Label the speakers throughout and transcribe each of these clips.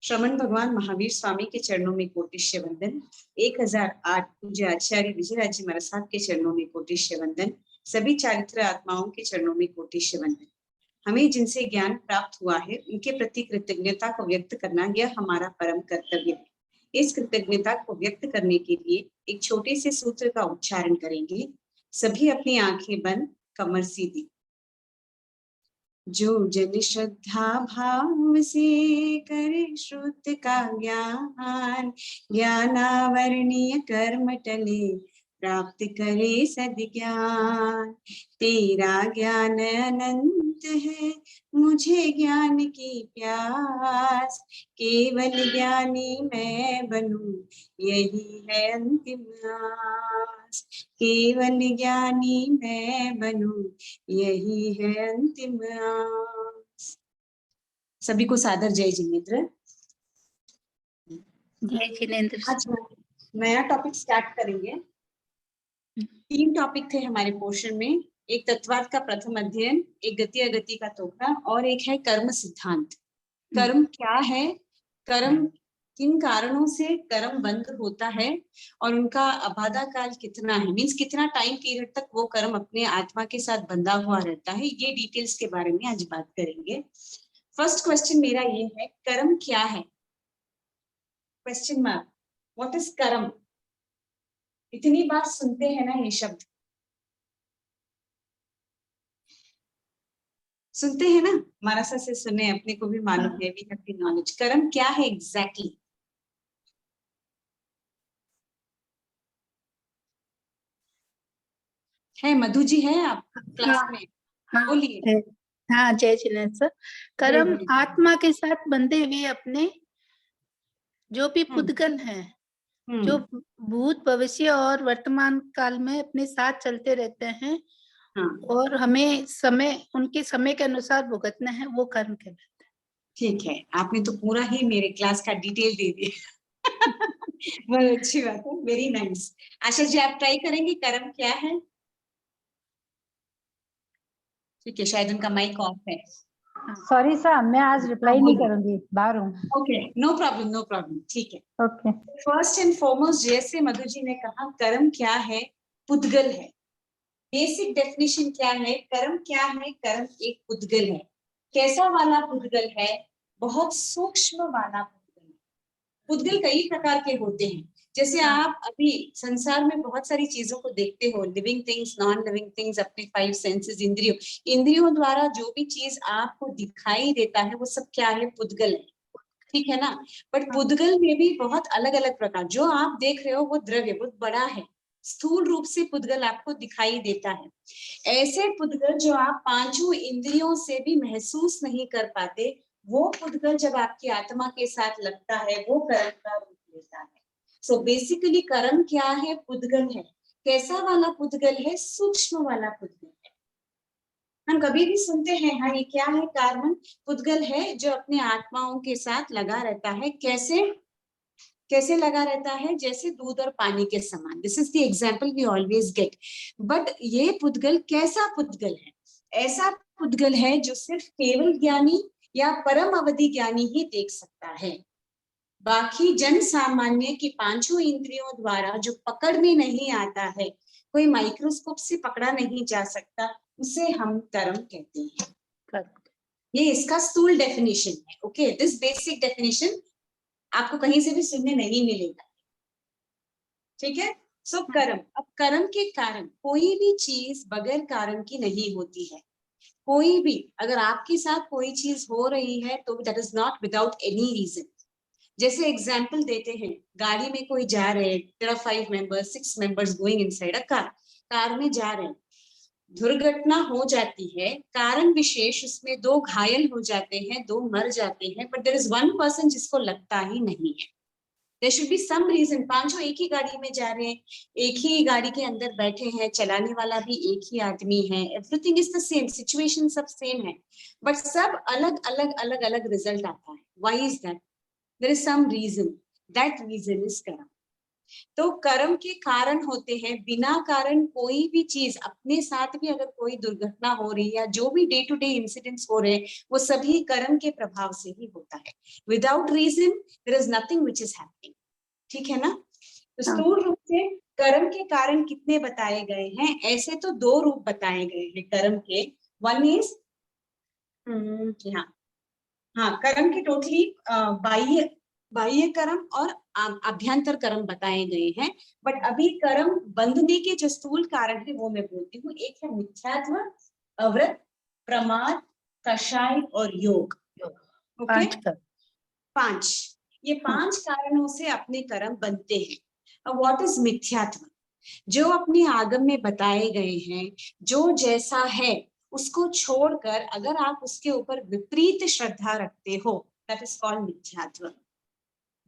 Speaker 1: श्रमण भगवान महावीर स्वामी के चरणों में कोटिश्य वंदन। 1008 पूज्य आचार्य विजयराज महाराज साहब के चरणों में कोटिश्य वंदन। सभी चारित्र आत्माओं के चरणों में कोटिश्य वंदन। हमें जिनसे ज्ञान प्राप्त हुआ है उनके प्रति कृतज्ञता को व्यक्त करना यह हमारा परम कर्तव्य है। इस कृतज्ञता को व्यक्त करने के लिए एक छोटे से सूत्र का उच्चारण करेंगे। सभी अपनी आंखें बंद, कमर सीधी। जो जन श्रद्धा भाव से करे श्रुत का ज्ञान, ज्ञानावरणीय कर्म टले प्राप्त करे सद्ज्ञान। तेरा ज्ञान अनंत है, मुझे ज्ञान की प्यास, केवल ज्ञानी मैं बनूं यही है अंतिम आस। केवल ज्ञानी मैं बनूं यही है अंतिम आस। सभी को सादर जय जिनेंद्र।
Speaker 2: जय जिनेंद्र।
Speaker 1: आज नया टॉपिक स्टार्ट करेंगे। 3 टॉपिक थे हमारे पोर्शन में। एक तत्वार्थ का प्रथम अध्ययन, एक गति अगति का तोहफा और एक है कर्म सिद्धांत। कर्म क्या है, कर्म किन कारणों से कर्म बंद होता है और उनका अबाधा काल कितना है, मीन्स कितना टाइम पीरियड तक वो कर्म अपने आत्मा के साथ बंधा हुआ रहता है। ये डिटेल्स के बारे में आज बात करेंगे। फर्स्ट क्वेश्चन मेरा ये है, कर्म क्या है? क्वेश्चन मार्क, व्हाट इज कर्म? इतनी बार सुनते हैं ना ये शब्द, सुनते हैं ना, मानसा से सुने, अपने को भी मालूम है, वी हैव द नॉलेज। कर्म क्या है एग्जैक्टली? है मधु जी, है आप क्लास में? बोलिए।
Speaker 2: हाँ, जय जिनेंद्र। कर्म आत्मा के साथ बंधे हुए अपने जो भी पुद्गल हैं, जो भूत भविष्य और वर्तमान काल में अपने साथ चलते रहते हैं, और हमें समय, उनके समय के अनुसार भुगतना है, वो कर्म कहलाता है।
Speaker 1: ठीक है, आपने तो पूरा ही मेरे क्लास का डिटेल दे दिया। बहुत अच्छी बात है, वेरी नाइस। आशा जी, आप ट्राई करेंगे कर्म क्या है? ठीक है, शायद उनका माइक ऑफ है।
Speaker 3: सॉरी सर, मैं आज रिप्लाई नहीं करूंगी, बाहर हूँ।
Speaker 1: Okay, no problem, no problem, ठीक है।
Speaker 3: ओके।
Speaker 1: फर्स्ट एंड फॉरमोस्ट, जैसे मधु जी ने कहा, कर्म क्या है? पुद्गल है। बेसिक डेफिनेशन क्या है? कर्म क्या है? कर्म एक पुद्गल है। कैसा वाला पुद्गल है? बहुत सूक्ष्म वाला पुद्गल है। पुद्गल कई प्रकार के होते हैं। जैसे आप अभी संसार में बहुत सारी चीजों को देखते हो, living things, non living things, अपने 5 सेंसेस, इंद्रियों द्वारा जो भी चीज आपको दिखाई देता है वो सब क्या है? पुद्गल है। ठीक है ना? बट पुद्गल में भी बहुत अलग अलग प्रकार, जो आप देख रहे हो वो द्रव्य बहुत बड़ा है, स्थूल रूप से पुद्गल आपको दिखाई देता है। ऐसे पुद्गल जो आप 5 इंद्रियों से भी महसूस नहीं कर पाते, वो पुद्गल जब आपकी आत्मा के साथ लगता है, वो कर्म का रूप लेता है। सो बेसिकली कर्म क्या है? पुद्गल है। कैसा वाला पुद्गल है? सूक्ष्म वाला पुद्गल है। हम कभी भी सुनते हैं, हाँ ये क्या है? कार्बन पुद्गल है जो अपने आत्माओं के साथ लगा रहता है। कैसे कैसे लगा रहता है? जैसे दूध और पानी के समान। This is the example we always get. But ये पुद्गल कैसा पुद्गल है? ऐसा पुद्गल है जो सिर्फ केवल ज्ञानी या परम अवधि ज्ञानी ही देख सकता है। बाकी जन सामान्य की 5 इंद्रियों द्वारा जो पकड़ में नहीं आता है, कोई माइक्रोस्कोप से पकड़ा नहीं जा सकता, उसे हम कर्म कहते हैं। ये इसका स्थूल डेफिनेशन है। ओके, दिस बेसिक डेफिनेशन आपको कहीं से भी सुनने नहीं मिलेगा। ठीक है? सो कर्म। अब कर्म के कारण कोई भी चीज बगैर कारण की नहीं होती है। कोई भी, अगर आपके साथ कोई चीज हो रही है तो that is not without any reason. जैसे एग्जाम्पल देते हैं, गाड़ी में कोई जा रहे हैं, there are 5 members, 6 members going inside a car. Car में जा रहे हैं, दुर्घटना हो जाती है, कारण विशेष उसमें 2 घायल हो जाते हैं, 2 मर जाते हैं, बट देयर इज 1 पर्सन जिसको लगता ही नहीं है। There should be some reason. 5 एक ही गाड़ी में जा रहे हैं, एक ही गाड़ी के अंदर बैठे हैं, चलाने वाला भी एक ही आदमी है, everything is the same, situation सब सेम है, बट सब अलग अलग अलग अलग रिजल्ट आता है। Why is that? There is some reason, that reason is karma. तो कर्म के कारण होते हैं, बिना कारण कोई भी चीज, अपने साथ भी अगर कोई दुर्घटना हो रही है या जो भी डे टू डे इंसिडेंट्स हो रहे हैं, वो सभी कर्म के प्रभाव से ही होता है। Without reason there is nothing which is happening. ठीक है ना? तो स्थूल रूप से कर्म के कारण कितने बताए गए हैं? ऐसे तो 2 रूप बताए गए हैं कर्म के। वन इज हाँ, कर्म के टोटली बाह्य बाह्य कर्म और अभ्यंतर कर्म बताए गए हैं। बट अभी कर्म बंधने के जो स्थूल कारण है वो मैं बोलती हूँ। एक है मिथ्यात्व, अव्रत, प्रमाद, कषाय और योग। ओके, 5 ये 5 कारणों से अपने कर्म बनते हैं। अब व्हाट इज मिथ्यात्व? जो अपने आगम में बताए गए हैं, जो जैसा है उसको छोड़कर अगर आप उसके ऊपर विपरीत श्रद्धा रखते हो, दैट इज कॉल्ड मिथ्यात्व।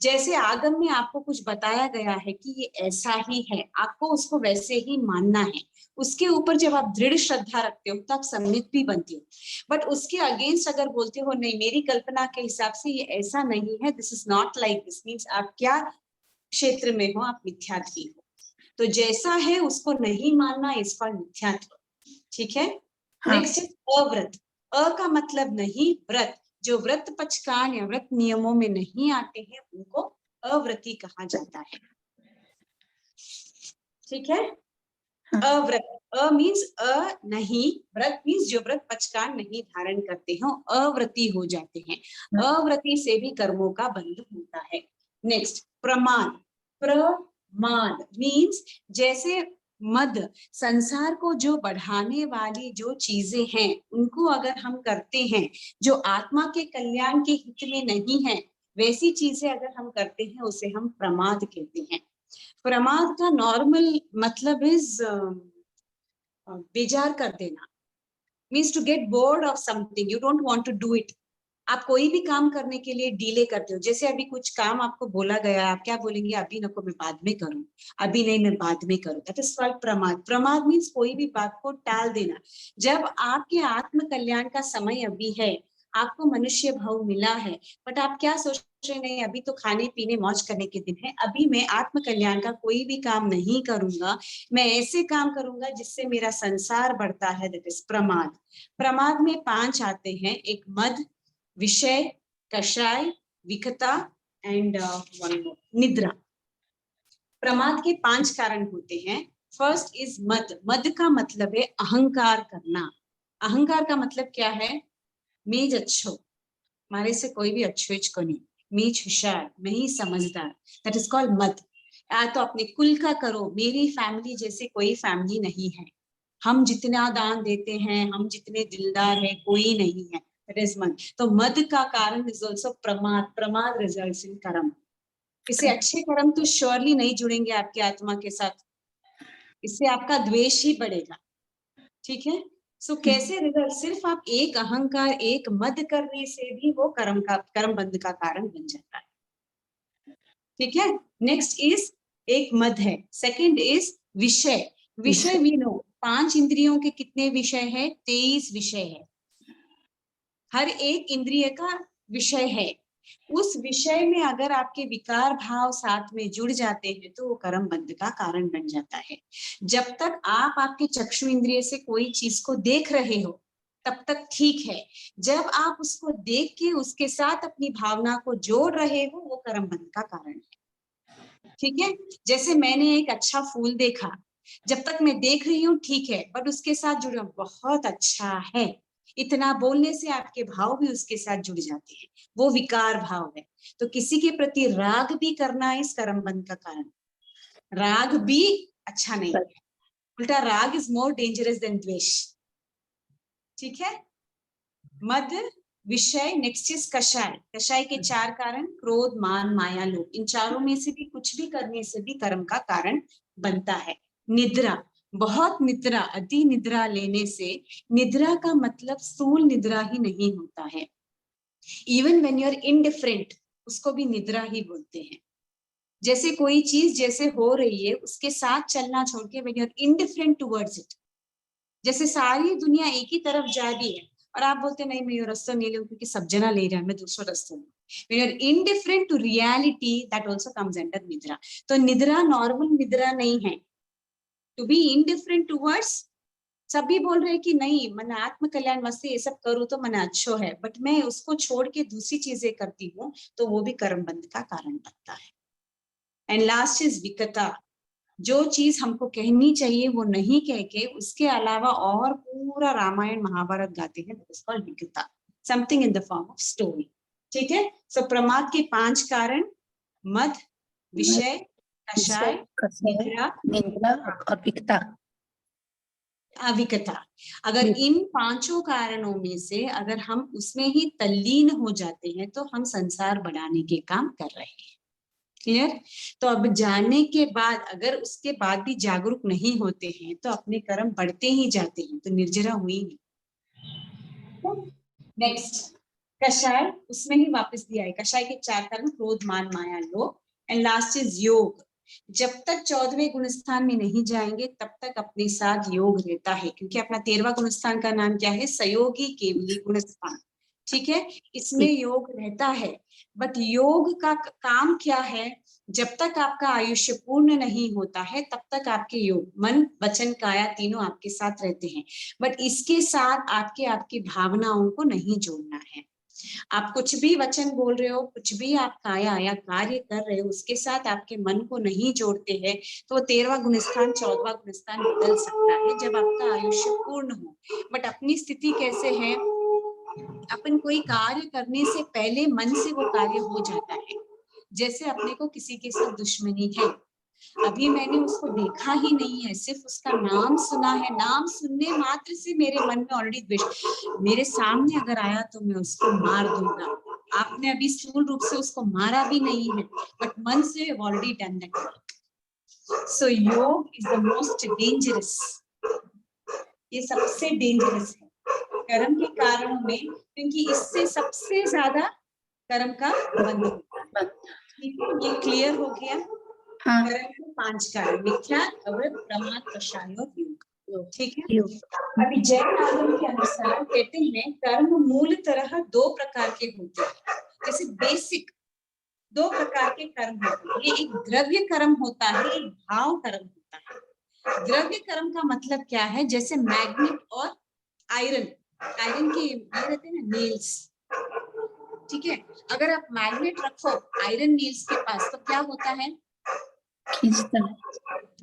Speaker 1: जैसे आगम में आपको कुछ बताया गया है कि ये ऐसा ही है, आपको उसको वैसे ही मानना है, उसके ऊपर जब आप दृढ़ श्रद्धा रखते हो तब सम्मित भी बनती हो। बट उसके अगेंस्ट अगर बोलते हो नहीं, मेरी कल्पना के हिसाब से ये ऐसा नहीं है, this is not like this, means आप क्या क्षेत्र में हो? आप मिथ्यात्वी हो। तो जैसा है उसको नहीं मानना, इस पर मिथ्यात्व। ठीक है? Next is अव्रत। अ का मतलब नहीं, व्रत। जो व्रत पचकान या व्रत नियमों में नहीं आते हैं उनको अव्रती कहा जाता है। ठीक है? अव्रत, अ मीन्स नहीं, व्रत मीन्स जो व्रत पचकान नहीं धारण करते हो, अव्रती हो जाते हैं। अव्रती से भी कर्मों का बंध होता है। नेक्स्ट, प्रमाद। प्रमाद मीन्स जैसे मद, संसार को जो बढ़ाने वाली जो चीजें हैं उनको अगर हम करते हैं जो आत्मा के कल्याण के हित में नहीं है, वैसी चीजें अगर हम करते हैं उसे हम प्रमाद कहते हैं। प्रमाद का नॉर्मल मतलब इज बेजार कर देना, means to get bored of something, you don't want to do it. आप कोई भी काम करने के लिए डीले करते हो। जैसे अभी कुछ काम आपको बोला गया, आप क्या बोलेंगे? अभी नको, मैं बाद में करूं, अभी नहीं, मैं बाद में करूं। दैट इज कॉल्ड प्रमाद। प्रमाद मीन्स कोई भी बात को टाल देना। जब आपके आत्म कल्याण का समय अभी है, आपको मनुष्य भाव मिला है, बट आप क्या सोच रहे, नहीं अभी तो खाने पीने मौज करने के दिन है, अभी मैं आत्म कल्याण का कोई भी काम नहीं करूंगा, मैं ऐसे काम करूंगा जिससे मेरा संसार बढ़ता है। दैट इज प्रमाद। प्रमाद में 5 आते हैं, एक मद, विषय, कषाय, विकता एंड निद्रा। प्रमाद के 5 कारण होते हैं। फर्स्ट इज मद। मद का मतलब है अहंकार करना। अहंकार का मतलब क्या है? मीज अच्छो, मारे से कोई भी अच्छो को नहीं, मीज होशियार, मैं ही समझदार, दैट इज कॉल्ड मद। या तो अपने कुल का करो, मेरी फैमिली जैसे कोई फैमिली नहीं है, हम जितना दान देते हैं, हम जितने दिलदार है, कोई नहीं है, दैट इज मद। तो मद का कारण इज ऑल्सो प्रमाद। प्रमाद रिजल्ट्स इन कर्म। इससे अच्छे कर्म तो श्योरली नहीं जुड़ेंगे आपकी आत्मा के साथ, इससे आपका द्वेष ही बढ़ेगा। ठीक है? सो कैसे रिजल्ट? सिर्फ आप एक अहंकार, एक मद करने से भी वो कर्म बंध का कारण बन जाता है। ठीक है? नेक्स्ट इज एक मद है। सेकंड इज विषय। विषय वी नो, 5 इंद्रियों के कितने विषय है? 23 विषय है। हर एक इंद्रिय का विषय है। उस विषय में अगर आपके विकार भाव साथ में जुड़ जाते हैं तो वो कर्म बंध का कारण बन जाता है। जब तक आप आपके चक्षु इंद्रिय से कोई चीज को देख रहे हो तब तक ठीक है। जब आप उसको देख के उसके साथ अपनी भावना को जोड़ रहे हो, वो कर्म बंध का कारण है। ठीक है? जैसे मैंने एक अच्छा फूल देखा, जब तक मैं देख रही हूँ ठीक है, बट उसके साथ जुड़ा बहुत अच्छा है, इतना बोलने से आपके भाव भी उसके साथ जुड़ जाते हैं, वो विकार भाव है। तो किसी के प्रति राग भी करना इस कर्म बंध का कारण। राग भी अच्छा नहीं है, उल्टा राग इज मोर डेंजरस देन द्वेष। ठीक है? मद, विषय, नेक्स्ट इज कषाय। कषाय के 4 कारण, क्रोध, मान, माया, लोभ। इन चारों में से भी कुछ भी करने से भी कर्म का कारण बनता है। निद्रा, बहुत निद्रा, अति निद्रा लेने से, निद्रा का मतलब स्थूल निद्रा ही नहीं होता है। Even when you are indifferent, उसको भी निद्रा ही बोलते हैं। जैसे कोई चीज जैसे हो रही है उसके साथ चलना छोड़ के when you are indifferent towards it, जैसे सारी दुनिया एक ही तरफ जा रही है और आप बोलते नहीं मैं ये रास्ता नहीं लूं क्योंकि सब जना ले रहा है, मैं दूसरा रास्ता लूं. When you're indifferent to reality, that also comes under निद्रा. तो निद्रा नॉर्मल निद्रा नहीं है. To be indifferent towards, सभी बोल रहे हैं कि नहीं मन आत्म कल्याण वास्ते ये सब करूँ तो मन अच्छो है, बट मैं उसको छोड़ के दूसरी चीजें करती हूँ तो वो भी कर्म बंध का कारण बनता है. एंड लास्ट इज विकता. जो चीज हमको कहनी चाहिए वो नहीं कह के उसके अलावा और पूरा रामायण महाभारत गाते हैं, दैट इज कॉल्ड विकता, something in the form of story. ठीक है. सो प्रमाद के 5 कारण, मद, विषय, कषाय, निद्रा,
Speaker 2: निद्रा और विकता,
Speaker 1: अविकता. अगर इन 5 कारणों में से अगर हम उसमें ही तल्लीन हो जाते हैं तो हम संसार बढ़ाने के काम कर रहे हैं. क्लियर. तो अब जानने के बाद अगर उसके बाद भी जागरूक नहीं होते हैं तो अपने कर्म बढ़ते ही जाते हैं, तो निर्जरा हुई नहीं. नेक्स्ट कषाय, उसमें ही वापस दिया है. कषाय के 4 कारण, क्रोध, मान, माया, लोभ. एंड लास्ट इज योग. जब तक 14वें गुणस्थान में नहीं जाएंगे तब तक अपने साथ योग रहता है, क्योंकि अपना 13वां गुणस्थान का नाम क्या है, सहयोगी केवली गुणस्थान. ठीक है. इसमें योग रहता है, बट योग का काम क्या है, जब तक आपका आयुष्य पूर्ण नहीं होता है तब तक आपके योग मन वचन काया तीनों आपके साथ रहते हैं, बट इसके साथ आपकी भावनाओं को नहीं जोड़ना है. आप कुछ भी वचन बोल रहे हो, कुछ भी आप काया या कार्य कर रहे हो, उसके साथ आपके मन को नहीं जोड़ते हैं तो 13वां गुणस्थान 14वां गुणस्थान बदल सकता है जब आपका आयुष्य पूर्ण हो. बट अपनी स्थिति कैसे है, अपन कोई कार्य करने से पहले मन से वो कार्य हो जाता है. जैसे अपने को किसी के साथ दुश्मनी है, अभी मैंने उसको देखा ही नहीं है, सिर्फ उसका नाम सुना है, नाम सुनने मात्र से मेरे मन में ऑलरेडी द्वेष, मेरे सामने अगर आया तो मैं उसको मार दूंगा. आपने अभी स्थूल रूप से उसको मारा भी नहीं है, बट मन से ऑलरेडी डन दैट. सो योग इज द मोस्ट डेंजरस. ये सबसे डेंजरस है कर्म के कारणों में, क्योंकि इससे सबसे ज्यादा कर्म का बंध होता है. ये क्लियर हो गया.
Speaker 2: हाँ.
Speaker 1: कर्म के 5 कारण, मिथ्या, अवृत, प्रमाद, कषाय और योग. ठीक है. अभी जैन आगम के अनुसार कहते हैं कर्म मूल तरह 2 प्रकार के होते हैं. जैसे बेसिक 2 प्रकार के कर्म होते हैं. एक द्रव्य कर्म होता है, एक भाव कर्म होता है. द्रव्य कर्म का मतलब क्या है, जैसे मैग्नेट और आयरन के ये रहते हैं ना नेल्स. ठीक है. अगर आप मैग्नेट रखो आयरन नेल्स के पास तो क्या होता है,
Speaker 2: खींचता है,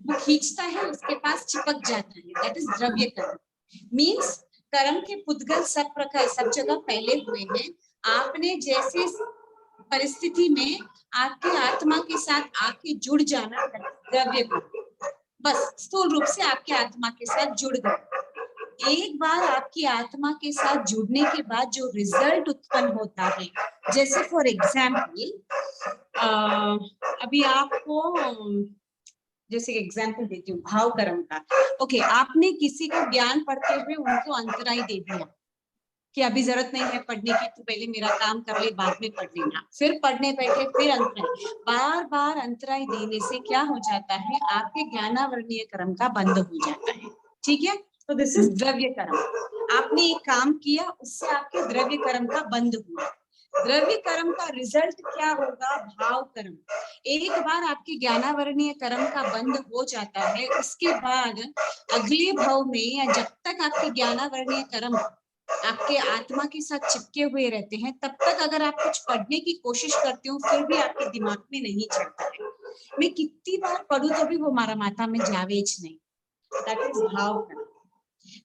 Speaker 1: वो खींचता है, उसके पास चिपक जाता है. दैट इज द्रव्य कर्म. मीन्स कर्म के पुद्गल सब जगह फैले हुए हैं. आपने जैसे परिस्थिति में आपकी आत्मा के साथ आके जुड़ जाना, द्रव्य कर्म. बस स्थूल रूप से आपके आत्मा के साथ जुड़ गए. एक बार आपकी आत्मा के साथ जुड़ने के बाद जो रिजल्ट उत्पन्न होता है, जैसे फॉर एग्जाम्पल अभी आपको जैसे एग्जाम्पल देती हूँ भाव कर्म का. ओके, आपने किसी को ज्ञान पढ़ते हुए उनको अंतराय दे दिया कि अभी जरूरत नहीं है पढ़ने की, तो पहले मेरा काम कर ले, बाद में पढ़ लेना. फिर पढ़ने बैठे, फिर अंतराय. बार बार अंतराय देने से क्या हो जाता है, आपके ज्ञानावरणीय कर्म का बंद हो जाता है. ठीक है. तो दिस इज द्रव्य कर्म. आपने एक काम किया, उससे आपके द्रव्य कर्म का बंद हुआ. द्रव्य कर्म का रिजल्ट क्या होगा, भाव कर्म. एक बार आपके ज्ञानावरणीय कर्म का बंद हो जाता है, उसके बाद अगले भाव में या जब तक आपके ज्ञानावरणीय कर्म आपके आत्मा के साथ चिपके हुए रहते हैं, तब तक अगर आप कुछ पढ़ने की कोशिश करते हो फिर भी आपके दिमाग में नहीं चलता है. मैं कितनी बार पढ़ूं तो भी वो हमारा माथा में जावेज नहीं. दैट इज भाव कर्म.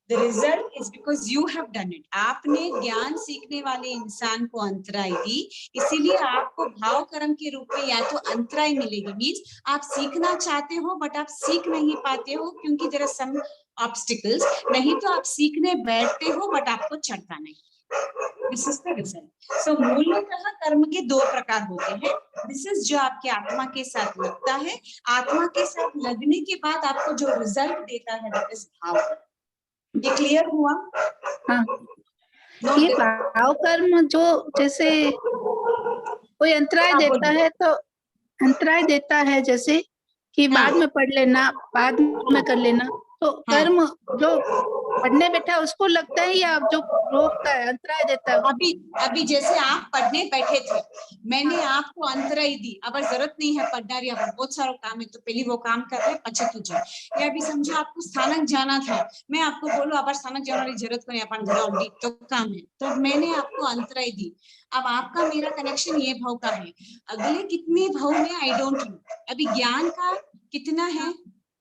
Speaker 1: The result is because you have done it. आपने ज्ञान सीखने वाले इंसान को अंतराय दी, इसीलिए आपको भाव कर्म के रूप में या तो अंतराय मिलेगी. मीन्स आप सीखना चाहते हो बट आप सीख नहीं पाते हो क्योंकि there are some obstacles. नहीं तो आप सीखने बैठते हो बट आपको चढ़ता नहीं. This is the result. So मूलतः कर्म के 2 प्रकार होते हैं. This is जो आपके आत्मा के साथ लगता है. आत्मा के साथ लगने के बाद आपको जो रिजल्ट देता है that is भाव कर्म. ये क्लियर हुआ?
Speaker 2: हाँ. ये भाव कर्म जो जैसे कोई अंतराय देता है तो अंतराय देता है, जैसे कि बाद में पढ़ लेना, बाद में कर लेना, तो
Speaker 1: हाँ।
Speaker 2: कर्म जो पढ़ने बैठा उसको लगता है या जो रोकता है, अंतराय देता है?
Speaker 1: अभी अभी जैसे आप पढ़ने बैठे थे, मैंने आपको अंतराई दी, अब जरूरत नहीं है पढ़ना रही, अब बहुत सारा काम है तो पहले वो काम कर रहे पछे तुझे। या अभी समझो आपको स्थानक जाना था, मैं आपको बोलूं अब स्थानक जाने की जरूरत नहीं, अपन घर ऑलरेडी तो काम है, तो मैंने आपको अंतराई दी। अब आपका मेरा कनेक्शन ये भाव का है, अगले कितने भाव में आई डोंट नो। अभी ज्ञान का कितना है,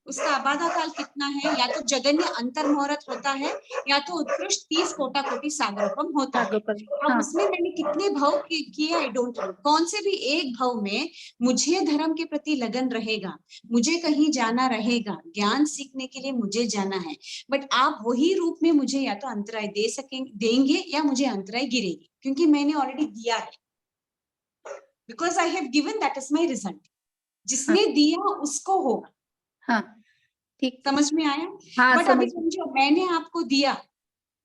Speaker 1: उसका आबादा काल कितना है, या तो जगन्य अंतर मुहूर्त होता है, या तो उत्कृष्ट 30 कोटा कोटि सागरोपम होता है। अब
Speaker 2: हाँ,
Speaker 1: उसमें मैंने कितने भाव किए आई डोंट नो, कौन से भी एक भाव में मुझे धर्म के प्रति लगन रहेगा, मुझे कहीं जाना रहेगा, ज्ञान सीखने के लिए मुझे जाना है, बट आप वही रूप में मुझे या तो अंतराय दे सकेंगे, देंगे, या मुझे अंतराय गिरेगी, क्योंकि मैंने ऑलरेडी दिया है, because I have given, that is my result. जिसने दिया उसको होगा।
Speaker 2: हाँ, ठीक,
Speaker 1: समझ में आया?
Speaker 2: हाँ,
Speaker 1: बट अभी
Speaker 2: समझ।
Speaker 1: समझो मैंने आपको दिया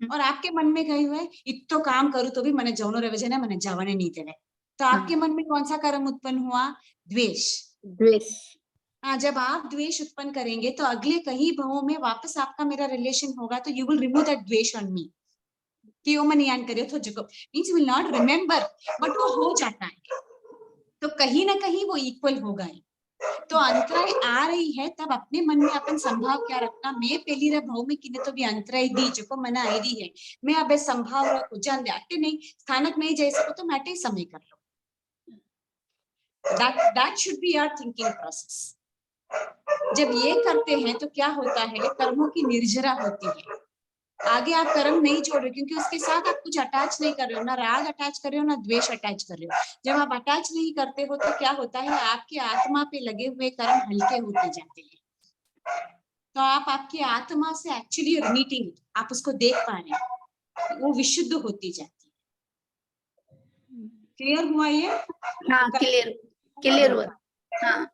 Speaker 1: और आपके मन में कही हुए इतो काम करूं तो भी मैंने जौनो रहे ना, मैंने जावाने नहीं देने, तो आपके मन में कौन सा कर्म उत्पन्न हुआ? द्वेष।
Speaker 2: द्वेष।
Speaker 1: हाँ, जब आप द्वेष उत्पन्न करेंगे तो अगले कई भावों में वापस आपका मेरा रिलेशन होगा, तो यू विल रिमूव दैट द्वेष ऑन मी कि वो मन यान करे तो जगो means will not remember, but वो हो जाता है, तो कहीं ना कहीं वो इक्वल होगा ही। तो अंतराय आ रही है तब अपने मन में अपन संभाव क्या रखना, मैं पहली रे भाव में किने तो भी अंतराय दी जो को मना आई दी है, मैं अब संभाव रखो जान दे आटे नहीं स्थानक नहीं जा सको तो मैं समय कर लो। That should be your thinking process. जब ये करते हैं तो क्या होता है, कर्मों की निर्जरा होती है, आगे आप कर्म नहीं छोड़ रहे, क्योंकि उसके साथ आप कुछ अटैच नहीं कर रहे हो, ना राग अटैच कर रहे हो, ना द्वेष अटैच कर रहे हो। जब आप अटैच नहीं करते हो तो क्या होता है, आपकी आत्मा पे लगे हुए कर्म हल्के होते जाते हैं, तो आप आपकी आत्मा से एक्चुअली मीटिंग, आप उसको देख पा रहे हैं, वो विशुद्ध होती जाती है। क्लियर हुआ ये?
Speaker 2: हाँ, क्लियर हुआ। हाँ,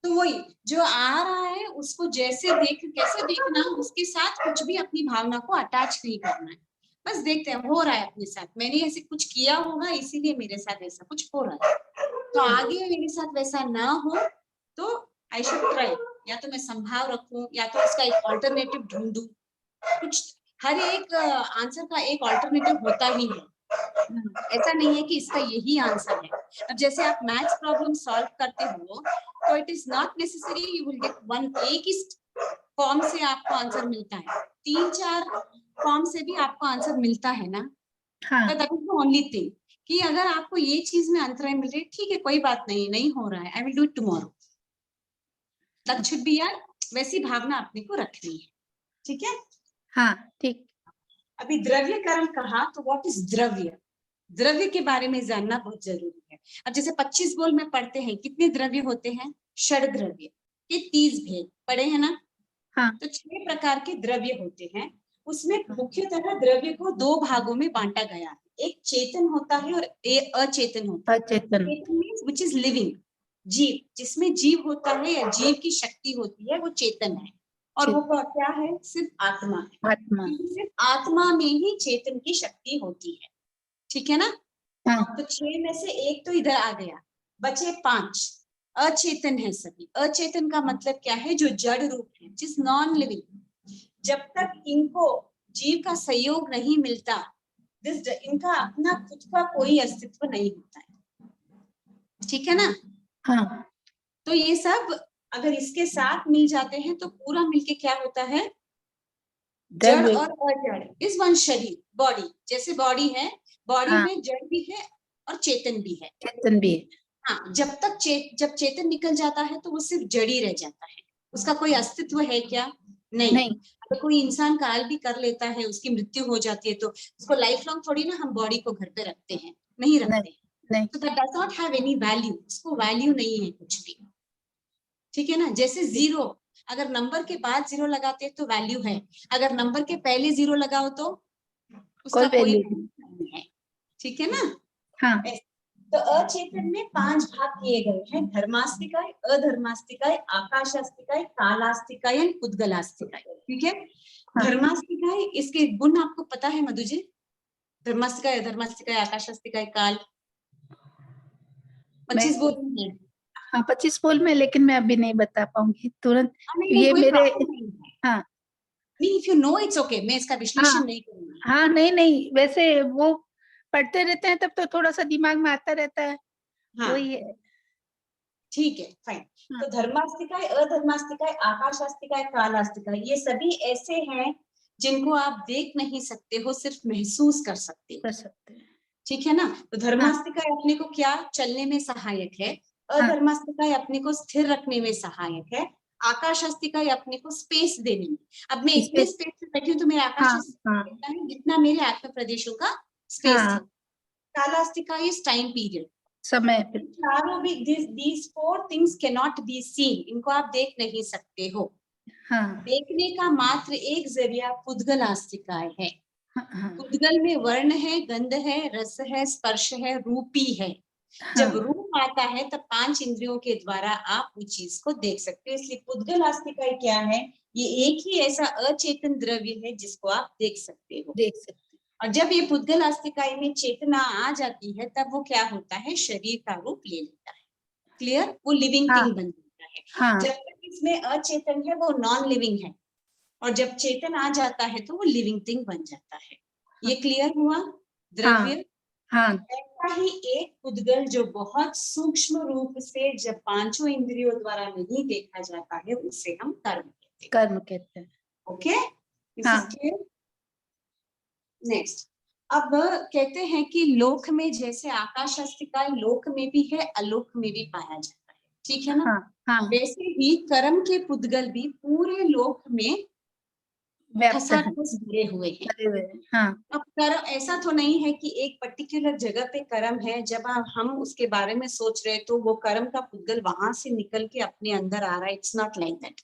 Speaker 1: तो वही जो आ रहा है उसको जैसे कैसे देखना, उसके साथ कुछ भी अपनी भावना को अटैच नहीं करना है, बस देखते हैं हो रहा है अपने साथ, मैंने ऐसे कुछ किया होगा इसीलिए मेरे साथ ऐसा कुछ हो रहा है, तो आगे मेरे साथ वैसा ना हो तो आई शुड ट्राई, या तो मैं संभाव रखूं या तो इसका एक ऑल्टरनेटिव ढूंढूं। कुछ हर एक आंसर का एक ऑल्टरनेटिव होता ही है, ऐसा नहीं है कि इसका यही आंसर है। अब जैसे आप मैथ्स प्रॉब्लम सॉल्व करते हो तो it is not necessary you will get one, एक ही फॉर्म से आपको आंसर मिलता है, 3-4 फॉर्म से भी आपको आंसर मिलता है ना,
Speaker 2: हाँ,
Speaker 1: that is the only thing कि अगर आपको ये चीज में अंतराय मिल रही है, ठीक है कोई बात नहीं, नहीं हो रहा है, I will do it tomorrow, that should B यार, वैसी भावना अपने को रखनी है, ठीक है?
Speaker 2: हाँ, ठीक।
Speaker 1: अभी द्रव्य कर्म कहा तो व्हाट इज द्रव्य, द्रव्य के बारे में जानना बहुत जरूरी है। अब जैसे 25 बोल में पढ़ते हैं कितने द्रव्य होते हैं, षड द्रव्य के 30 भेद पढ़े हैं ना,
Speaker 2: हाँ,
Speaker 1: तो 6 प्रकार के द्रव्य होते हैं, उसमें मुख्यतः द्रव्य को 2 भागों में बांटा गया है, एक चेतन होता है और एक अचेतन होता है।
Speaker 2: अचेतन।
Speaker 1: चेतन मींस व्हिच इज लिविंग, जीव, जिसमें जीव होता है या जीव की शक्ति होती है वो चेतन है, और वो क्या है, सिर्फ आत्मा है,
Speaker 2: आत्मा।
Speaker 1: क्योंकि सिर्फ आत्मा में ही चेतन की शक्ति होती है, ठीक है ना?
Speaker 2: हाँ,
Speaker 1: तो 6 में से एक तो इधर आ गया, बचे 5 अचेतन है सभी। अचेतन का मतलब क्या है, जो जड़ रूप है, जिस नॉन लिविंग, जब तक इनको जीव का सहयोग नहीं मिलता, इनका अपना खुद का कोई अस्तित्व नहीं होता है, ठीक है ना?
Speaker 2: हाँ,
Speaker 1: तो ये सब अगर इसके साथ मिल जाते हैं तो पूरा मिलके क्या होता है, जड़
Speaker 2: द्रव्य।
Speaker 1: और अजड़ इस वन शरीर, बॉडी, जैसे बॉडी है, बॉडी
Speaker 2: हाँ,
Speaker 1: में जड़ भी है और चेतन भी है।
Speaker 2: चेतन भी है।
Speaker 1: हाँ, जब तक जब चेतन निकल जाता है तो वो सिर्फ जड़ ही रह जाता है, उसका कोई अस्तित्व है क्या? नहीं। अगर कोई इंसान काल भी कर लेता है, उसकी मृत्यु हो जाती है, तो उसको लाइफ लॉन्ग थोड़ी ना हम बॉडी को घर पे रखते हैं, नहीं रखते हैं,
Speaker 2: नहीं।
Speaker 1: तो that does not have any value, उसको वैल्यू नहीं है कुछ भी, ठीक है ना? जैसे जीरो, अगर नंबर के बाद जीरो लगाते हैं तो वैल्यू है, अगर नंबर के पहले जीरो लगाओ तो उसका कोई
Speaker 2: वैल्यू
Speaker 1: नहीं है, ठीक है ना?
Speaker 2: हाँ,
Speaker 1: तो अचेतन में 5 भाग किए गए हैं, धर्मास्तिकाय, अधर्मास्तिकाय, आकाशास्तिकाय, कालास्तिकाय और उद्गलास्तिकाय, ठीक है?
Speaker 2: हाँ।
Speaker 1: धर्मास्तिकाय, इसके गुण आपको पता है मधु जी? धर्मास्तिकाय, अधर्मास्तिकाय, आकाशास्तिकाय, काल 25 बोल रही है।
Speaker 2: हाँ, 25 बोल में, लेकिन मैं अभी नहीं बता पाऊंगी तुरंत।
Speaker 1: नहीं,
Speaker 2: ये
Speaker 1: कोई
Speaker 2: मेरे,
Speaker 1: प्रॉब्लम नहीं है।
Speaker 2: हाँ,
Speaker 1: नहीं, if you know it's okay, मैं इसका विश्लेषण नहीं करूंगी।
Speaker 2: हाँ, नहीं, वैसे वो पढ़ते रहते हैं तब तो थोड़ा सा दिमाग में आता रहता है,
Speaker 1: हाँ
Speaker 2: वही है।
Speaker 1: ठीक है, फाइन।
Speaker 2: हाँ,
Speaker 1: तो धर्मास्तिकाय, अधर्मास्तिकाय, आकाशास्तिकाय, कालास्तिकाय, ये सभी ऐसे हैं जिनको आप देख नहीं सकते हो, सिर्फ महसूस कर सकते हो।
Speaker 2: कर सकते हैं।
Speaker 1: ठीक है ना। तो धर्मास्तिकाय अपने को क्या चलने में सहायक है,
Speaker 2: हाँ,
Speaker 1: अधर्मास्तिकाय अपने को स्थिर रखने में सहायक है, आकाशास्तिकाय अपने को स्पेस देने में। अब मैं इतने
Speaker 2: स्पेस,
Speaker 1: स्पेस में बैठी हूँ तो मेरा
Speaker 2: हाँ,
Speaker 1: आकाश
Speaker 2: हाँ,
Speaker 1: इतना है जितना मेरे आत्म प्रदेशों का स्पेस
Speaker 2: हाँ,
Speaker 1: है। कालास्तिकाय इज टाइम पीरियड।
Speaker 2: समय पे,
Speaker 1: चारों भी these four things cannot be seen, इनको आप देख नहीं सकते हो।
Speaker 2: हाँ,
Speaker 1: देखने का मात्र एक जरिया पुद्गल आस्तिकाय है।
Speaker 2: हाँ, हाँ,
Speaker 1: पुद्गल में वर्ण है, गंध है, रस है, स्पर्श है, रूपी है। जब
Speaker 2: हाँ,
Speaker 1: रूप आता है तब 5 इंद्रियों के द्वारा आप उस चीज को देख सकते हो। इसलिए पुद्गल आस्तिकाय क्या है, ये एक ही ऐसा अचेतन द्रव्य है जिसको आप देख सकते हो।
Speaker 2: देख सकते हैं।
Speaker 1: और जब ये पुद्गल आस्तिकाय में चेतना आ जाती है तब वो क्या होता है, शरीर का रूप ले लेता है। क्लियर, वो लिविंग
Speaker 2: हाँ,
Speaker 1: थिंग बन जाता है।
Speaker 2: हाँ,
Speaker 1: जब तक इसमें अचेतन है वो नॉन लिविंग है, और जब चेतन आ जाता है तो वो लिविंग थिंग बन जाता है। ये क्लियर हुआ। द्रव्य
Speaker 2: हाँ,
Speaker 1: ऐसा ही एक पुद्गल जो बहुत सूक्ष्म रूप से जब 5 इंद्रियों द्वारा नहीं देखा जाता है उसे हम कर्म कहते हैं।
Speaker 2: कर्म कहते हैं।
Speaker 1: ओके, दिस इज
Speaker 2: हाँ,
Speaker 1: क्लियर। नेक्स्ट, अब कहते हैं कि लोक में जैसे आकाशास्तिकाय लोक में भी है, अलोक में भी पाया जाता है। ठीक है ना।
Speaker 2: हाँ, हाँ,
Speaker 1: वैसे ही कर्म के पुद्गल भी पूरे लोक में
Speaker 2: व्याप्त है,
Speaker 1: ठसाठस भरे हुए हैं।
Speaker 2: भरे हुए हैं। हाँ,
Speaker 1: अब कर्म ऐसा तो नहीं है कि एक पर्टिकुलर जगह पे कर्म है, जब हम उसके बारे में सोच रहे तो वो कर्म का पुद्गल वहां से निकल के अपने अंदर आ रहा है। It's not like that.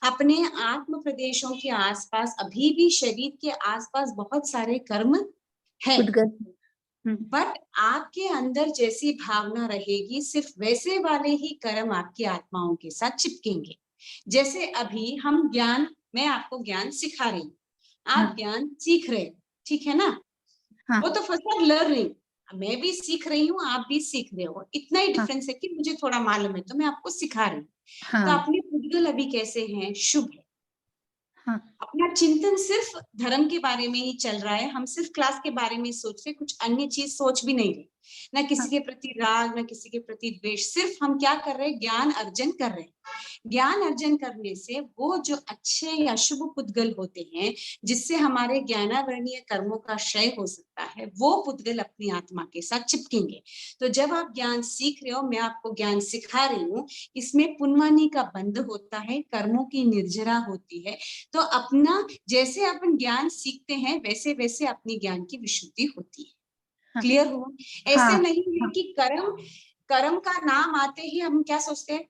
Speaker 1: अपने आत्म प्रदेशों के आसपास, अभी भी शरीर के आसपास बहुत सारे कर्म है,
Speaker 2: उद्गत।
Speaker 1: बट आपके अंदर जैसी भावना रहेगी सिर्फ वैसे वाले ही कर्म आपकी आत्माओं के साथ चिपकेंगे। जैसे अभी हम ज्ञान, मैं आपको ज्ञान सिखा रही हूँ, आप
Speaker 2: हाँ,
Speaker 1: ज्ञान सीख रहे हो, ठीक है ना।
Speaker 2: हाँ,
Speaker 1: वो तो फर्स्ट लर्निंग, मैं भी सीख रही हूँ, आप भी सीख रहे हो, इतना ही
Speaker 2: हाँ,
Speaker 1: डिफरेंस है कि मुझे थोड़ा मालूम है तो मैं आपको सिखा रही हूँ। तो
Speaker 2: हाँ,
Speaker 1: अपने पुद्गल अभी कैसे हैं, शुभ है।
Speaker 2: हाँ,
Speaker 1: अपना चिंतन सिर्फ धर्म के बारे में ही चल रहा है, हम सिर्फ क्लास के बारे में सोच रहे, कुछ अन्य चीज सोच भी नहीं रहे, ना किसी
Speaker 2: हाँ,
Speaker 1: के प्रति राग, ना किसी के प्रति द्वेष। सिर्फ हम क्या कर रहे हैं, ज्ञान अर्जन कर रहे हैं। ज्ञान अर्जन करने से वो जो अच्छे या शुभ पुद्गल होते हैं जिससे हमारे ज्ञानावरणीय कर्मों का क्षय हो सकता है, वो पुद्गल अपनी आत्मा के साथ चिपकेंगे। तो जब आप ज्ञान सीख रहे हो, मैं आपको ज्ञान सिखा रही हूँ, इसमें पुनवानी का बंध होता है, कर्मों की निर्जरा होती है। तो अपना जैसे अपन ज्ञान सीखते हैं वैसे वैसे अपनी ज्ञान की विशुद्धि होती है।
Speaker 2: हाँ,
Speaker 1: क्लियर हुआ। ऐसे
Speaker 2: हाँ,
Speaker 1: नहीं है
Speaker 2: हाँ,
Speaker 1: कि कर्म, कर्म का नाम आते ही हम क्या सोचते हैं,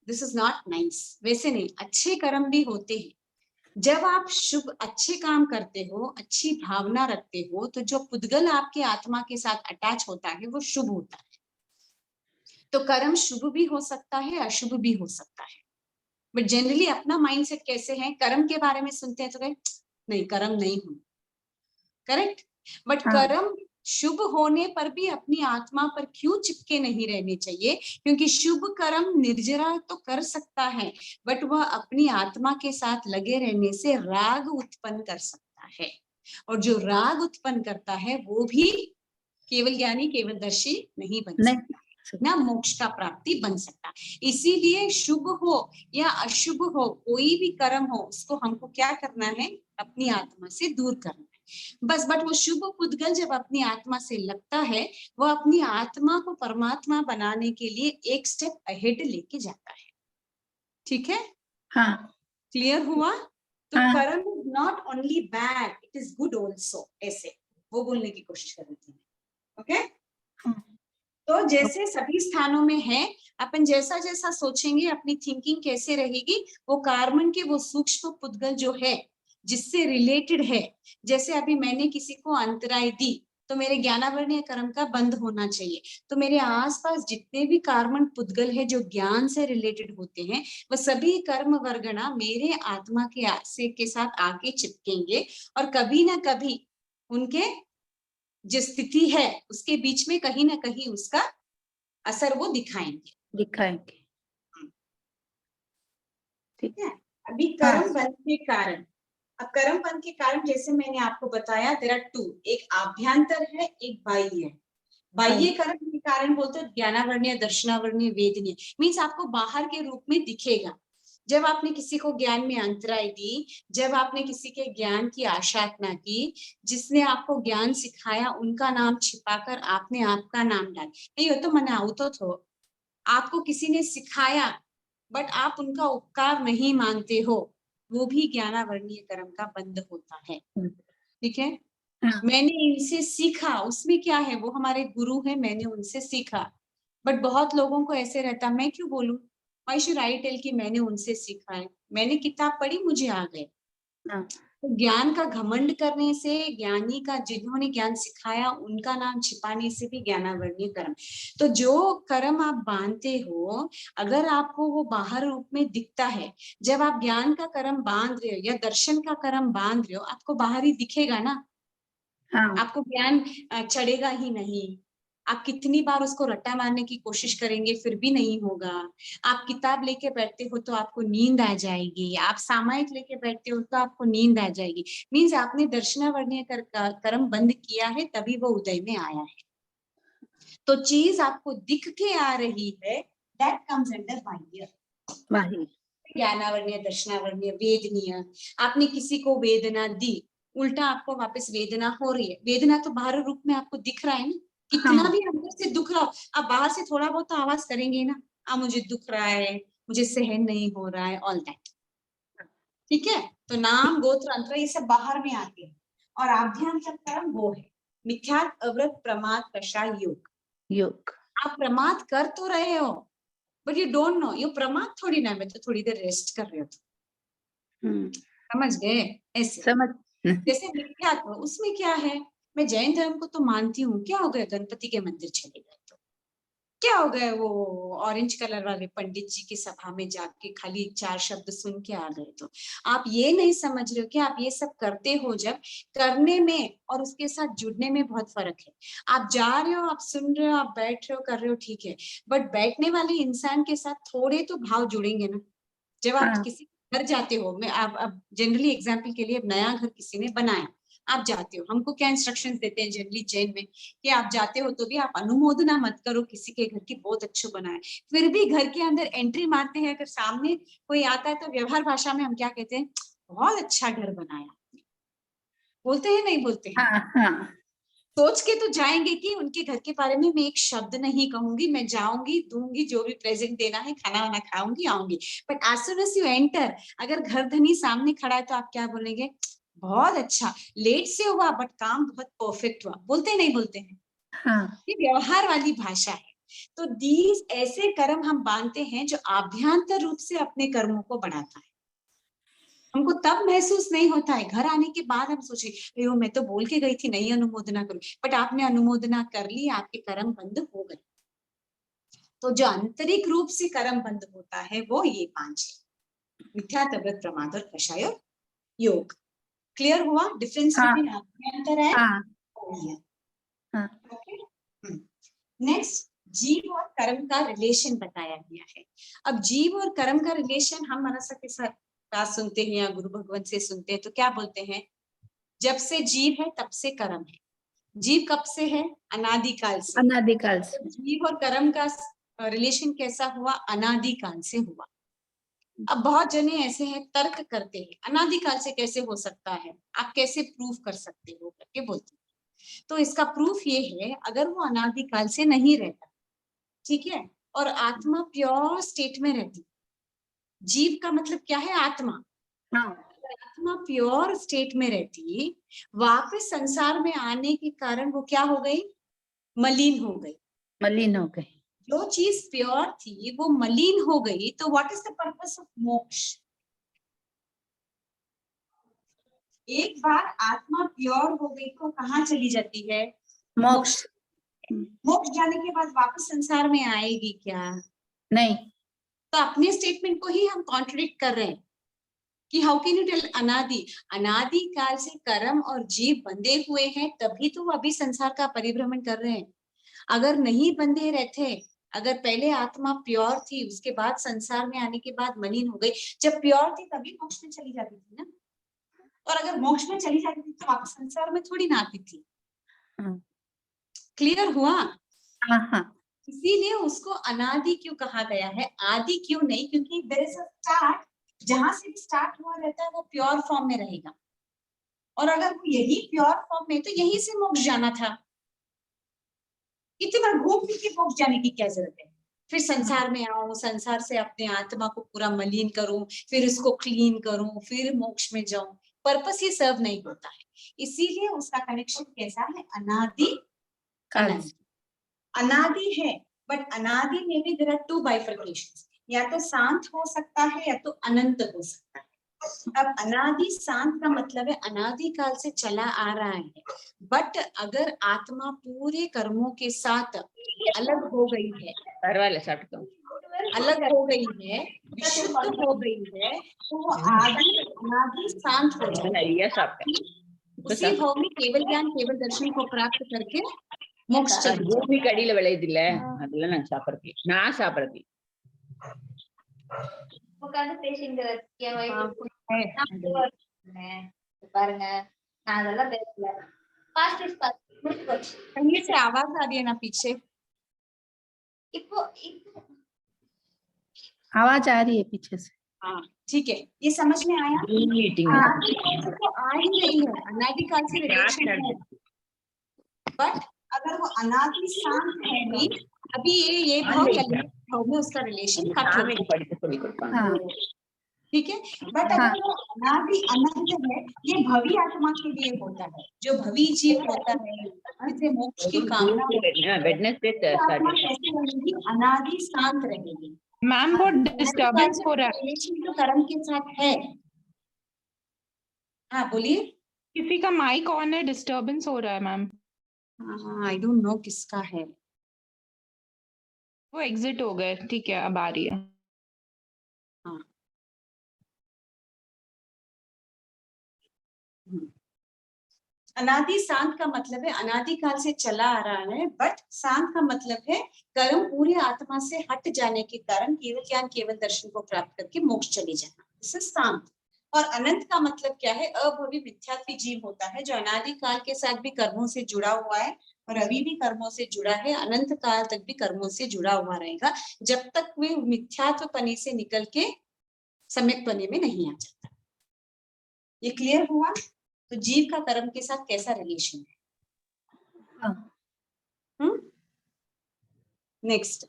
Speaker 1: दिस इज नॉट नाइस। वैसे नहीं, अच्छे कर्म भी होते हैं। जब आप शुभ अच्छे काम करते हो, अच्छी भावना रखते हो, तो जो पुद्गल आपके आत्मा के साथ अटैच होता है वो शुभ होता है। तो कर्म शुभ भी हो सकता है, अशुभ भी हो सकता है। बट जनरली अपना माइंडसेट कैसे है, कर्म के बारे में सुनते हैं तो कहे नहीं, कर्म नहीं हो, करेक्ट। बट
Speaker 2: हाँ,
Speaker 1: कर्म शुभ होने पर भी अपनी आत्मा पर क्यों चिपके नहीं रहने चाहिए, क्योंकि शुभ कर्म निर्जरा तो कर सकता है, बट वह अपनी आत्मा के साथ लगे रहने से राग उत्पन्न कर सकता है। और जो राग उत्पन्न करता है वो भी केवल ज्ञानी, केवल दर्शी नहीं बन
Speaker 2: नहीं,
Speaker 1: सकता, ना मोक्ष का प्राप्ति बन सकता। इसीलिए शुभ हो या अशुभ हो, कोई भी कर्म हो, उसको हमको क्या करना है, अपनी आत्मा से दूर करना है बस। बट वो शुभ पुद्गल जब अपनी आत्मा से लगता है, वो अपनी आत्मा को परमात्मा बनाने के लिए एक स्टेप अहेड लेके जाता है। ठीक है,
Speaker 2: हाँ,
Speaker 1: क्लियर हुआ। तो
Speaker 2: हाँ,
Speaker 1: कर्म is not only bad, it is good also, ऐसे वो बोलने की कोशिश कर रही थी। ओके,
Speaker 2: हाँ,
Speaker 1: तो जैसे सभी स्थानों में है, अपन जैसा जैसा सोचेंगे अपनी थिंकिंग कैसे रहेगी, वो कार्बन के वो सूक्ष्म पुद्गल जो है जिससे रिलेटेड है। जैसे अभी मैंने किसी को अंतराय दी तो मेरे ज्ञानावरणीय कर्म का बंद होना चाहिए। तो मेरे आसपास जितने भी कार्बन पुद्गल है जो ज्ञान से रिलेटेड होते हैं, वह सभी कर्म वर्गणा मेरे आत्मा के साथ आके चिपकेंगे, और कभी ना कभी उनके जो स्थिति है उसके बीच में कहीं ना कहीं उसका असर वो दिखाएंगे।
Speaker 2: दिखाएंगे।
Speaker 1: ठीक है। अभी
Speaker 2: हाँ,
Speaker 1: कर्म बल के कारण, अब कर्मपंथ के कारण जैसे मैंने आपको बताया देयर आर टू, एक आभ्यंतर है, एक बाह्य है। बाह्य कर्म के कारण बोलते हैं ज्ञानावर्णीय, दर्शनावर्णीय, वेदनीय, मीन्स आपको बाहर के रूप में दिखेगा। जब आपने किसी को ज्ञान में अंतराय दी, जब आपने किसी के ज्ञान की आशाधना की, जिसने आपको ज्ञान सिखाया उनका नाम छिपाकर आपने आपका नाम डाला, नहीं हो तो मने आवतो थो, आपको किसी ने सिखाया बट आप उनका उपकार नहीं मानते हो, वो भी ज्ञानावर्णीय कर्म का बंध होता है। ठीक है,
Speaker 2: हाँ,
Speaker 1: मैंने इनसे सीखा, उसमें क्या है, वो हमारे गुरु है, मैंने उनसे सीखा। बट बहुत लोगों को ऐसे रहता, मैं क्यों बोलूं, व्हाई शुड आई टेल कि मैंने उनसे सीखा है, मैंने किताब पढ़ी मुझे आ गए।
Speaker 2: हाँ,
Speaker 1: तो ज्ञान का घमंड करने से, ज्ञानी का जिन्होंने ज्ञान सिखाया उनका नाम छिपाने से भी ज्ञानावर्णीय कर्म। तो जो कर्म आप बांधते हो, अगर आपको वो बाहर रूप में दिखता है, जब आप ज्ञान का कर्म बांध रहे हो या दर्शन का कर्म बांध रहे हो, आपको बाहर ही दिखेगा ना,
Speaker 2: हाँ,
Speaker 1: आपको ज्ञान चढ़ेगा ही नहीं। आप कितनी बार उसको रट्टा मारने की कोशिश करेंगे फिर भी नहीं होगा। आप किताब लेके बैठते हो तो आपको नींद आ जाएगी, आप सामायिक लेके बैठते हो तो आपको नींद आ जाएगी। मीन्स आपने दर्शनावर्णीय कर्म बंद किया है, तभी वो उदय में आया है। तो चीज आपको दिख के आ रही है, दैट कम्स अंडर बाह्य।
Speaker 2: बाह्य।
Speaker 1: ज्ञानावर्णीय, दर्शनावर्णीय, वेदनीय। आपने किसी को वेदना दी, उल्टा आपको वापस वेदना हो रही है। वेदना तो बाहर रूप में आपको दिख रहा है ना, कितना
Speaker 2: हाँ,
Speaker 1: भी अंदर से दुख रहा हो, आप बाहर से थोड़ा बहुत तो आवाज करेंगे ना, मुझे दुख रहा है, मुझे सहन नहीं हो रहा है, ऑल दैट। ठीक है, तो नाम, गोत्र, अंतर ये सब बाहर में आते हैं। और आभ्यंतर कर्म वो है मिथ्यात्, अव्रत, प्रमाद, कषाय, योग।
Speaker 2: योग।
Speaker 1: आप प्रमाद कर तो रहे हो बट यू डोंट नो, ये प्रमाद थोड़ी ना, मैं तो थोड़ी देर रेस्ट कर रहे हो, समझ गए ऐसे।
Speaker 2: समझ।
Speaker 1: जैसे मिथ्यात्व, उसमें क्या है, मैं जैन धर्म को तो मानती हूँ, क्या हो गया गणपति के मंदिर चले गए तो क्या हो गया, वो ऑरेंज कलर वाले पंडित जी की सभा में जाके खाली 4 शब्द सुन के आ गए तो आप ये नहीं समझ रहे हो कि आप ये सब करते हो, जब करने में और उसके साथ जुड़ने में बहुत फर्क है। आप जा रहे हो, आप सुन रहे हो, आप बैठ रहे हो, कर रहे हो, ठीक है, बट बैठने वाले इंसान के साथ थोड़े तो भाव जुड़ेंगे ना। जब आप
Speaker 2: हाँ,
Speaker 1: किसी घर जाते हो, मैं आप जनरली एग्जाम्पल के लिए, नया घर किसी ने बनाया, आप जाते हो, हमको क्या इंस्ट्रक्शंस देते हैं जनरली जैन में कि आप जाते हो तो भी आप अनुमोदना मत करो किसी के घर की बहुत अच्छे बनाए। फिर भी घर के अंदर एंट्री मारते हैं, अगर सामने कोई आता है तो व्यवहार भाषा में हम क्या कहते हैं, बहुत अच्छा घर बनाया, बोलते हैं नहीं बोलते हैं।
Speaker 2: हाँ, हाँ,
Speaker 1: सोच के तो जाएंगे कि उनके घर के बारे में मैं एक शब्द नहीं कहूंगी, मैं जाऊंगी, दूंगी जो भी प्रेजेंट देना है, खाना वाना खाऊंगी, आऊंगी। But as soon as you enter, अगर घर धनी सामने खड़ा है तो आप क्या बोलेंगे, बहुत अच्छा, लेट से हुआ बट काम बहुत परफेक्ट हुआ, बोलते नहीं बोलते हैं।
Speaker 2: हाँ,
Speaker 1: ये व्यवहार वाली भाषा है। तो दीज ऐसे कर्म हम बांधते हैं जो आभ्यंतर रूप से अपने कर्मों को बढ़ाता है। हमको तब महसूस नहीं होता है, घर आने के बाद हम सोचे अयो मैं तो बोल के गई थी नहीं अनुमोदना करूं, बट आपने अनुमोदना कर ली, आपके कर्म बंद हो गए। तो जो आंतरिक रूप से कर्म बंद होता है वो ये 5 है, मिथ्यात्व, अव्रत, प्रमाद और कषाय और योग। क्लियर हुआ डिफरेंस
Speaker 2: हाँ,
Speaker 1: बिटवीन आभ्यंतर एंड
Speaker 2: हाँ,
Speaker 1: बाह्य?
Speaker 2: हाँ,
Speaker 1: ओके, नेक्स्ट, जीव और कर्म का रिलेशन बताया गया है। अब जीव और कर्म का रिलेशन हम मनसा के साथ बात सुनते हैं या गुरु भगवान से सुनते हैं तो क्या बोलते हैं, जब से जीव है तब से कर्म है। जीव कब से है, अनादिकाल से।
Speaker 2: अनादिकाल
Speaker 1: तो
Speaker 2: से।
Speaker 1: जीव और कर्म का रिलेशन कैसा हुआ, अनादिकाल से हुआ। अब बहुत जने ऐसे हैं तर्क करते हैं अनादिकाल से कैसे हो सकता है, आप कैसे प्रूफ कर सकते हो करके बोलते हैं। तो इसका प्रूफ ये है, अगर वो अनादिकाल से नहीं रहता, ठीक है, और आत्मा प्योर स्टेट में रहती, जीव का मतलब क्या है, आत्मा,
Speaker 2: हाँ,
Speaker 1: आत्मा प्योर स्टेट में रहती, वापस संसार में आने के कारण वो क्या हो गई, मलिन हो गई।
Speaker 2: मलिन हो गए।
Speaker 1: जो चीज प्योर थी वो मलिन हो गई, तो what is the purpose of मोक्ष। एक बार आत्मा प्योर हो गई तो कहाँ चली जाती है,
Speaker 2: मोक्ष।
Speaker 1: मोक्ष। मोक्ष जाने के बाद वापस संसार में आएगी क्या,
Speaker 2: नहीं।
Speaker 1: तो अपने स्टेटमेंट को ही हम कॉन्ट्रडिक्ट कर रहे हैं कि हाउ कैन यू टेल अनादि, अनादि काल से कर्म और जीव बंधे हुए हैं, तभी तो वो अभी संसार का परिभ्रमण कर रहे हैं। अगर नहीं बंधे रहते, अगर पहले आत्मा प्योर थी, उसके बाद संसार में आने के बाद मलिन हो गई, जब प्योर थी तभी मोक्ष में चली जाती थी ना। और अगर मोक्ष में चली जाती थी तो वापस संसार में थोड़ी ना आती थी।
Speaker 2: हाँ।
Speaker 1: क्लियर हुआ?
Speaker 2: हाँ हाँ
Speaker 1: इसीलिए उसको अनादि क्यों कहा गया है, आदि क्यों नहीं, क्योंकि देयर इज अ स्टार्ट, जहां से भी स्टार्ट हुआ रहता है वो प्योर फॉर्म में रहेगा, और अगर वो यही प्योर फॉर्म में, तो यहीं से मोक्ष जाना था। इतनी बार घूम फिर के मोक्ष जाने की क्या जरूरत है? फिर संसार में आओ, संसार से अपने आत्मा को पूरा मलिन करूं, फिर उसको क्लीन करूं, फिर मोक्ष में जाऊं। पर्पस ये सर्व नहीं होता है। इसीलिए उसका कनेक्शन कैसा है, अनादि
Speaker 2: काल
Speaker 1: अनंत। अनादि है, बट अनादि में भी देयर आर टू बाइफर्केशंस, या तो शांत हो सकता है या तो अनंत हो सकता है। अब अनादि शांत का मतलब है अनादि काल से चला आ रहा है, बट अगर आत्मा पूरे कर्मों के साथ अलग हो गई है, अलग हो गई है, विशुद्ध हो गई है, तो वो आदि अनादि शांत हो जाएगा। उसी भाव में केवल ज्ञान केवल दर्शन को प्राप्त करके मोक्ष चली जाएगी।
Speaker 4: பூமி கடியில விளையுதுல்ல அதெல்லாம் நான் சாப்பிடுறது
Speaker 5: உட்கார்ந்து பேசிட்டு என் வயிற்று
Speaker 1: है।
Speaker 5: பாருங்க நான் அதெல்லாம் பேசல பாஸ்ட் இஸ் பாஸ்ட்
Speaker 1: कहीं से आवाज आ रही है ना पीछे?
Speaker 5: இப்போ
Speaker 2: आवाज आ रही है पीछे से।
Speaker 1: हाँ ठीक है, ये समझ में आया?
Speaker 4: மீட்டிங்
Speaker 1: अनादि काल से तो आ ही रही है, अनादि काल से रिलेशन है, बट अगर वो अनादि शांत है भी, अभी ये भाव या लिंग भाव में उसका रिलेशन कट हो
Speaker 4: சாமிக்கு படிக்க சொல்லி கொடுப்பாங்க
Speaker 2: हाँ
Speaker 1: ठीक है। बट अगर वो अनादि अनंत है, ये भवी आत्मा के लिए होता है, जो भवी जीव होता है, जिसे मोक्ष की कामना होती है,
Speaker 4: वेडनेसडे
Speaker 1: वो आत्मा कैसे रहेगी, अनादि शांत रहेगी।
Speaker 6: मैम वो डिस्टर्बेंस हो रहा है,
Speaker 1: रिलेशन तो कर्म के साथ है। हाँ बोलिए।
Speaker 6: किसी का माइक ऑन है, डिस्टर्बेंस हो रहा है मैम।
Speaker 1: आई डोंट नो किसका है।
Speaker 6: वो एग्जिट हो गए, ठीक है अब आ रही है।
Speaker 1: अनादि शांत का मतलब है अनादि काल से चला आ रहा है, बट शांत का मतलब है कर्म पूरी आत्मा से हट जाने के कारण केवल ज्ञान केवल दर्शन को प्राप्त करके मोक्ष चले जाना, इसे शांत। और अनंत का मतलब क्या है, अभवी मिथ्यात्वी जीव होता है, जो अनादि काल के साथ भी कर्मों से जुड़ा हुआ है और अभी भी कर्मों से जुड़ा है, अनंत काल तक भी कर्मों से जुड़ा हुआ रहेगा, जब तक वे मिथ्यात्व पने से निकल के सम्यक पने में नहीं आ जाता। ये क्लियर हुआ? तो जीव का कर्म के साथ कैसा रिलेशन है? नेक्स्ट,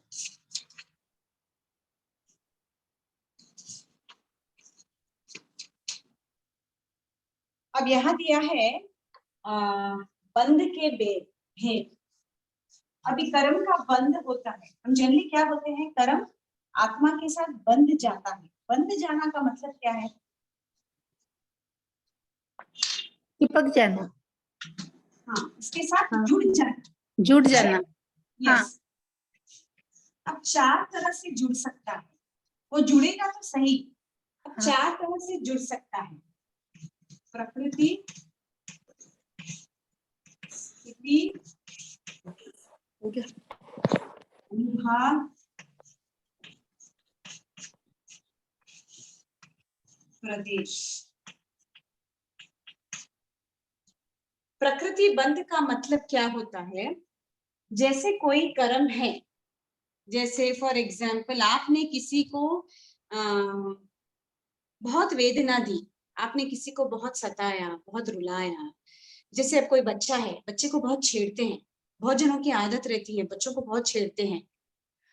Speaker 1: अब यहां दिया है बंध के भेद। अभी कर्म का बंध होता है, हम जनरली क्या बोलते हैं, कर्म आत्मा के साथ बंध जाता है। बंध जाना का मतलब क्या है?
Speaker 2: चिपक जाना।
Speaker 1: हाँ, इसके साथ जुड़ जाना।
Speaker 2: जुड़ जाना।
Speaker 1: यस। अब चार तरह से जुड़ सकता है, वो जुड़ेगा तो सही। अब चार तरह से जुड़ सकता है, प्रकृति, स्थिति, अनुभाव, प्रदेश। प्रकृति बंध का मतलब क्या होता है, जैसे कोई कर्म है, जैसे फॉर एग्जाम्पल आपने किसी को बहुत वेदना दी, आपने किसी को बहुत सताया, बहुत रुलाया। जैसे अब कोई बच्चा है, बच्चे को बहुत छेड़ते हैं, बहुत जनों की आदत रहती है बच्चों को बहुत छेड़ते हैं,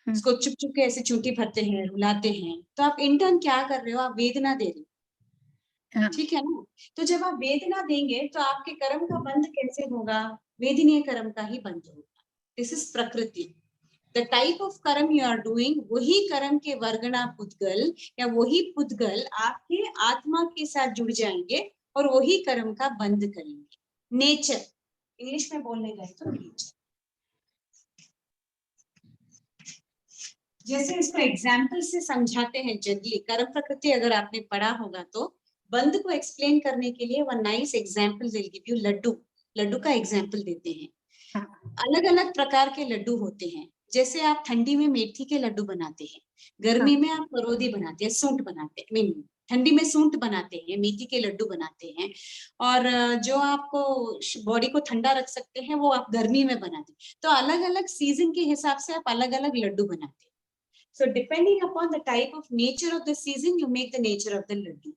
Speaker 1: उसको चुप चुप के ऐसे चूंटी भरते हैं, रुलाते हैं, तो आप इंटर्न क्या कर रहे हो, आप वेदना दे रहे हो, ठीक है ना। तो जब आप वेदना देंगे तो आपके कर्म का बंध कैसे होगा, वेदनीय कर्म का ही बंध होगा। दिस इज प्रकृति। द टाइप ऑफ कर्म यू आर डूइंग, वही कर्म के वर्गणा पुद्गल या वही पुद्गल आपके आत्मा के साथ जुड़ जाएंगे और वही कर्म का बंध करेंगे। नेचर, इंग्लिश में बोलने गए तो नेचर। जैसे इसको एग्जाम्पल से समझाते हैं जनरली, कर्म प्रकृति अगर आपने पढ़ा होगा तो बंध को एक्सप्लेन करने के लिए one nice example will give you. लड्डू का एग्जाम्पल देते हैं। अलग अलग प्रकार के लड्डू होते हैं, जैसे आप ठंडी में मेथी के लड्डू बनाते हैं, गर्मी में आप करोदी बनाते हैं, सूंठ बनाते हैं, ठंडी में सूंठ बनाते हैं, मेथी के लड्डू बनाते हैं, और जो आपको बॉडी को ठंडा रख सकते हैं वो आप गर्मी में बनाते हैं। तो अलग अलग सीजन के हिसाब से आप अलग अलग लड्डू बनाते हैं। So depending upon the type of nature of the season, you make the nature of the laddu.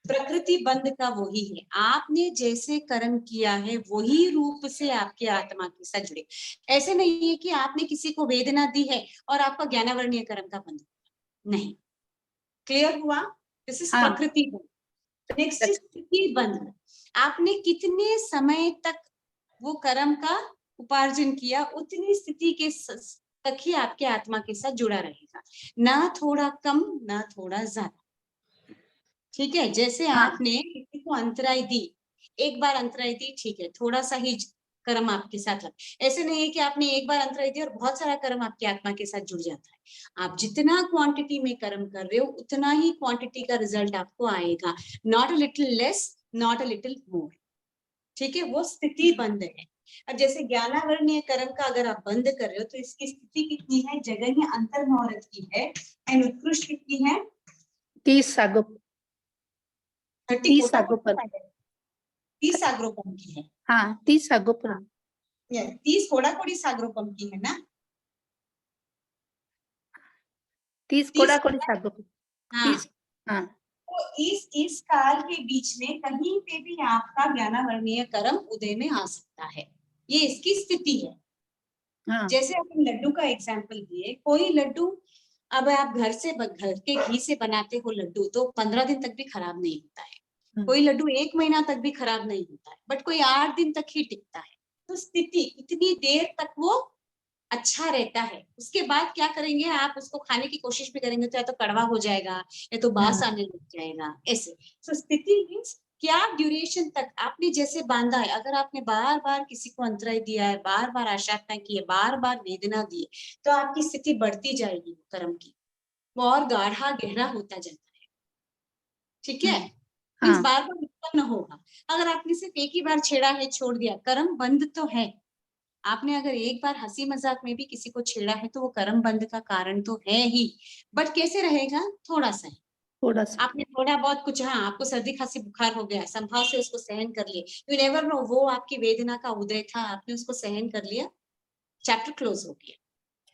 Speaker 1: प्रकृति बंध का वही है, आपने जैसे कर्म किया है वही रूप से आपके आत्मा के साथ जुड़े। ऐसे नहीं है कि आपने किसी को वेदना दी है और आपका ज्ञानावर्णीय कर्म का बंध, नहीं। क्लियर हुआ? दिस इज
Speaker 2: हाँ।
Speaker 1: प्रकृति बंध। नेक्स्ट इज स्थिति बंध। आपने कितने समय तक वो कर्म का उपार्जन किया, उतनी स्थिति के तक ही आपके आत्मा के साथ जुड़ा रहेगा, ना थोड़ा कम ना थोड़ा ज्यादा। ठीक है, जैसे
Speaker 2: हाँ।
Speaker 1: आपने किसी को अंतराय दी, एक बार अंतराय दी, ठीक है, थोड़ा सा ही कर्म आपके साथ लगा। ऐसे नहीं है कि आपने एक बार अंतराय दी और बहुत सारा कर्म आपके आत्मा के साथ जुड़ जाता है। आप जितना क्वांटिटी में कर्म कर रहे हो उतना ही क्वांटिटी का रिजल्ट आपको आएगा, not a little less, not a little more. ठीक है, वो स्थिति बंद है। अब जैसे ज्ञानावर्णीय कर्म का अगर आप बंद कर रहे हो तो इसकी स्थिति कितनी है, जगह अंतर मुहूर्त की है, एंड उत्कृष्ट कितनी है,
Speaker 2: 30 सागोप 30 सागोपर
Speaker 1: 30 सागरोपम की है।
Speaker 2: हाँ 30 सागोपर
Speaker 1: 30 कोड़ा-कोड़ी सागरोपम की है ना,
Speaker 2: 30 कोड़ा-कोड़ी सागोपर।
Speaker 1: हाँ।
Speaker 2: 30 हाँ।
Speaker 1: तो इस काल के बीच में कहीं पे भी आपका ज्ञानावर्णीय कर्म उदय में आ सकता है, ये इसकी स्थिति है।
Speaker 2: हाँ।
Speaker 1: जैसे अपन लड्डू का एग्जाम्पल दिए, कोई लड्डू अब आप घर के घी से बनाते हो लड्डू तो 15 दिन तक भी खराब नहीं होता है, कोई लड्डू 1 महीना तक भी खराब नहीं होता है, बट कोई 8 दिन तक ही टिकता है। तो स्थिति इतनी देर तक वो अच्छा रहता है, उसके बाद क्या करेंगे, आप उसको खाने की कोशिश भी करेंगे तो या तो कड़वा हो जाएगा या तो बास आने लग जाएगा, ऐसे। तो स्थिति मीन्स क्या ड्यूरेशन तक आपने जैसे बांधा है। अगर आपने बार बार किसी को अंतराय दिया है, बार बार आशातना की है, बार बार वेदना दी है, तो आपकी स्थिति बढ़ती जाएगी कर्म की, वो और गाढ़ा गहरा होता जाता है। ठीक है, मीन्स बार बार उत्पन्न होगा। अगर आपने सिर्फ एक ही बार छेड़ा है, छोड़ दिया, कर्म बंद तो है। आपने अगर एक बार हंसी मजाक में भी किसी को छेड़ा है तो वो कर्म बंद का कारण तो है ही, बट कैसे रहेगा, थोड़ा सा है।
Speaker 2: थोड़ा सा
Speaker 1: आपने थोड़ा बहुत कुछ, हाँ आपको सर्दी खांसी बुखार हो गया, संभाव से उसको सहन कर लिए, यू नेवर नो, वो आपकी वेदना का उदय था, आपने उसको सहन कर लिया, चैप्टर क्लोज हो गया।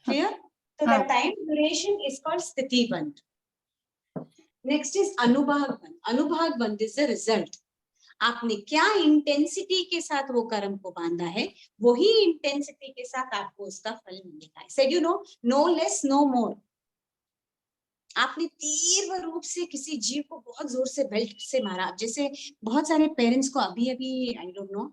Speaker 1: क्लियर? तो the time duration is called स्थिति बंध। नेक्स्ट इज अनुभाग बंध। अनुभाग बंध इज द रिजल्ट। आपने क्या इंटेंसिटी के साथ वो कर्म को बांधा है, वही इंटेंसिटी के साथ आपको उसका फल मिलेगा। Said you know, no less no more. आपने तीव्र रूप से किसी जीव को बहुत जोर से बेल्ट से मारा, जैसे बहुत सारे पेरेंट्स को अभी आई डोंट नो,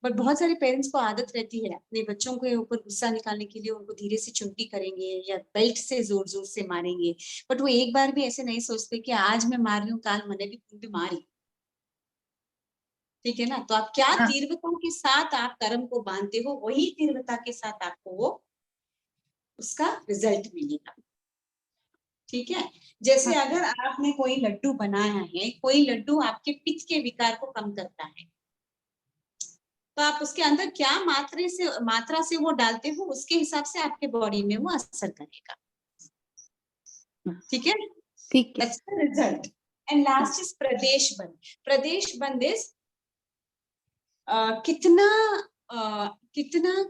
Speaker 1: बट बहुत सारे पेरेंट्स को आदत रहती है अपने बच्चों के ऊपर गुस्सा निकालने के लिए उनको धीरे से चुंटी करेंगे या बेल्ट से जोर जोर से मारेंगे, बट वो एक बार भी ऐसे नहीं सोचते कि आज मैं मार रही हूँ, काल मैंने भी मारी। ठीक है ना, तो आप क्या तीव्रता के साथ आप कर्म को बांधते हो, वही तीव्रता के साथ आपको वो उसका रिजल्ट मिलेगा। ठीक है, जैसे अगर आपने कोई लड्डू बनाया है, कोई लड्डू आपके पित्त के विकार को कम करता है, तो आप उसके अंदर क्या मात्रा से वो डालते हो, उसके हिसाब से आपके बॉडी में वो असर करेगा। ठीक है,
Speaker 2: ठीक है।
Speaker 1: That's the result. And last is प्रदेश बंध। प्रदेश बंध इज कितना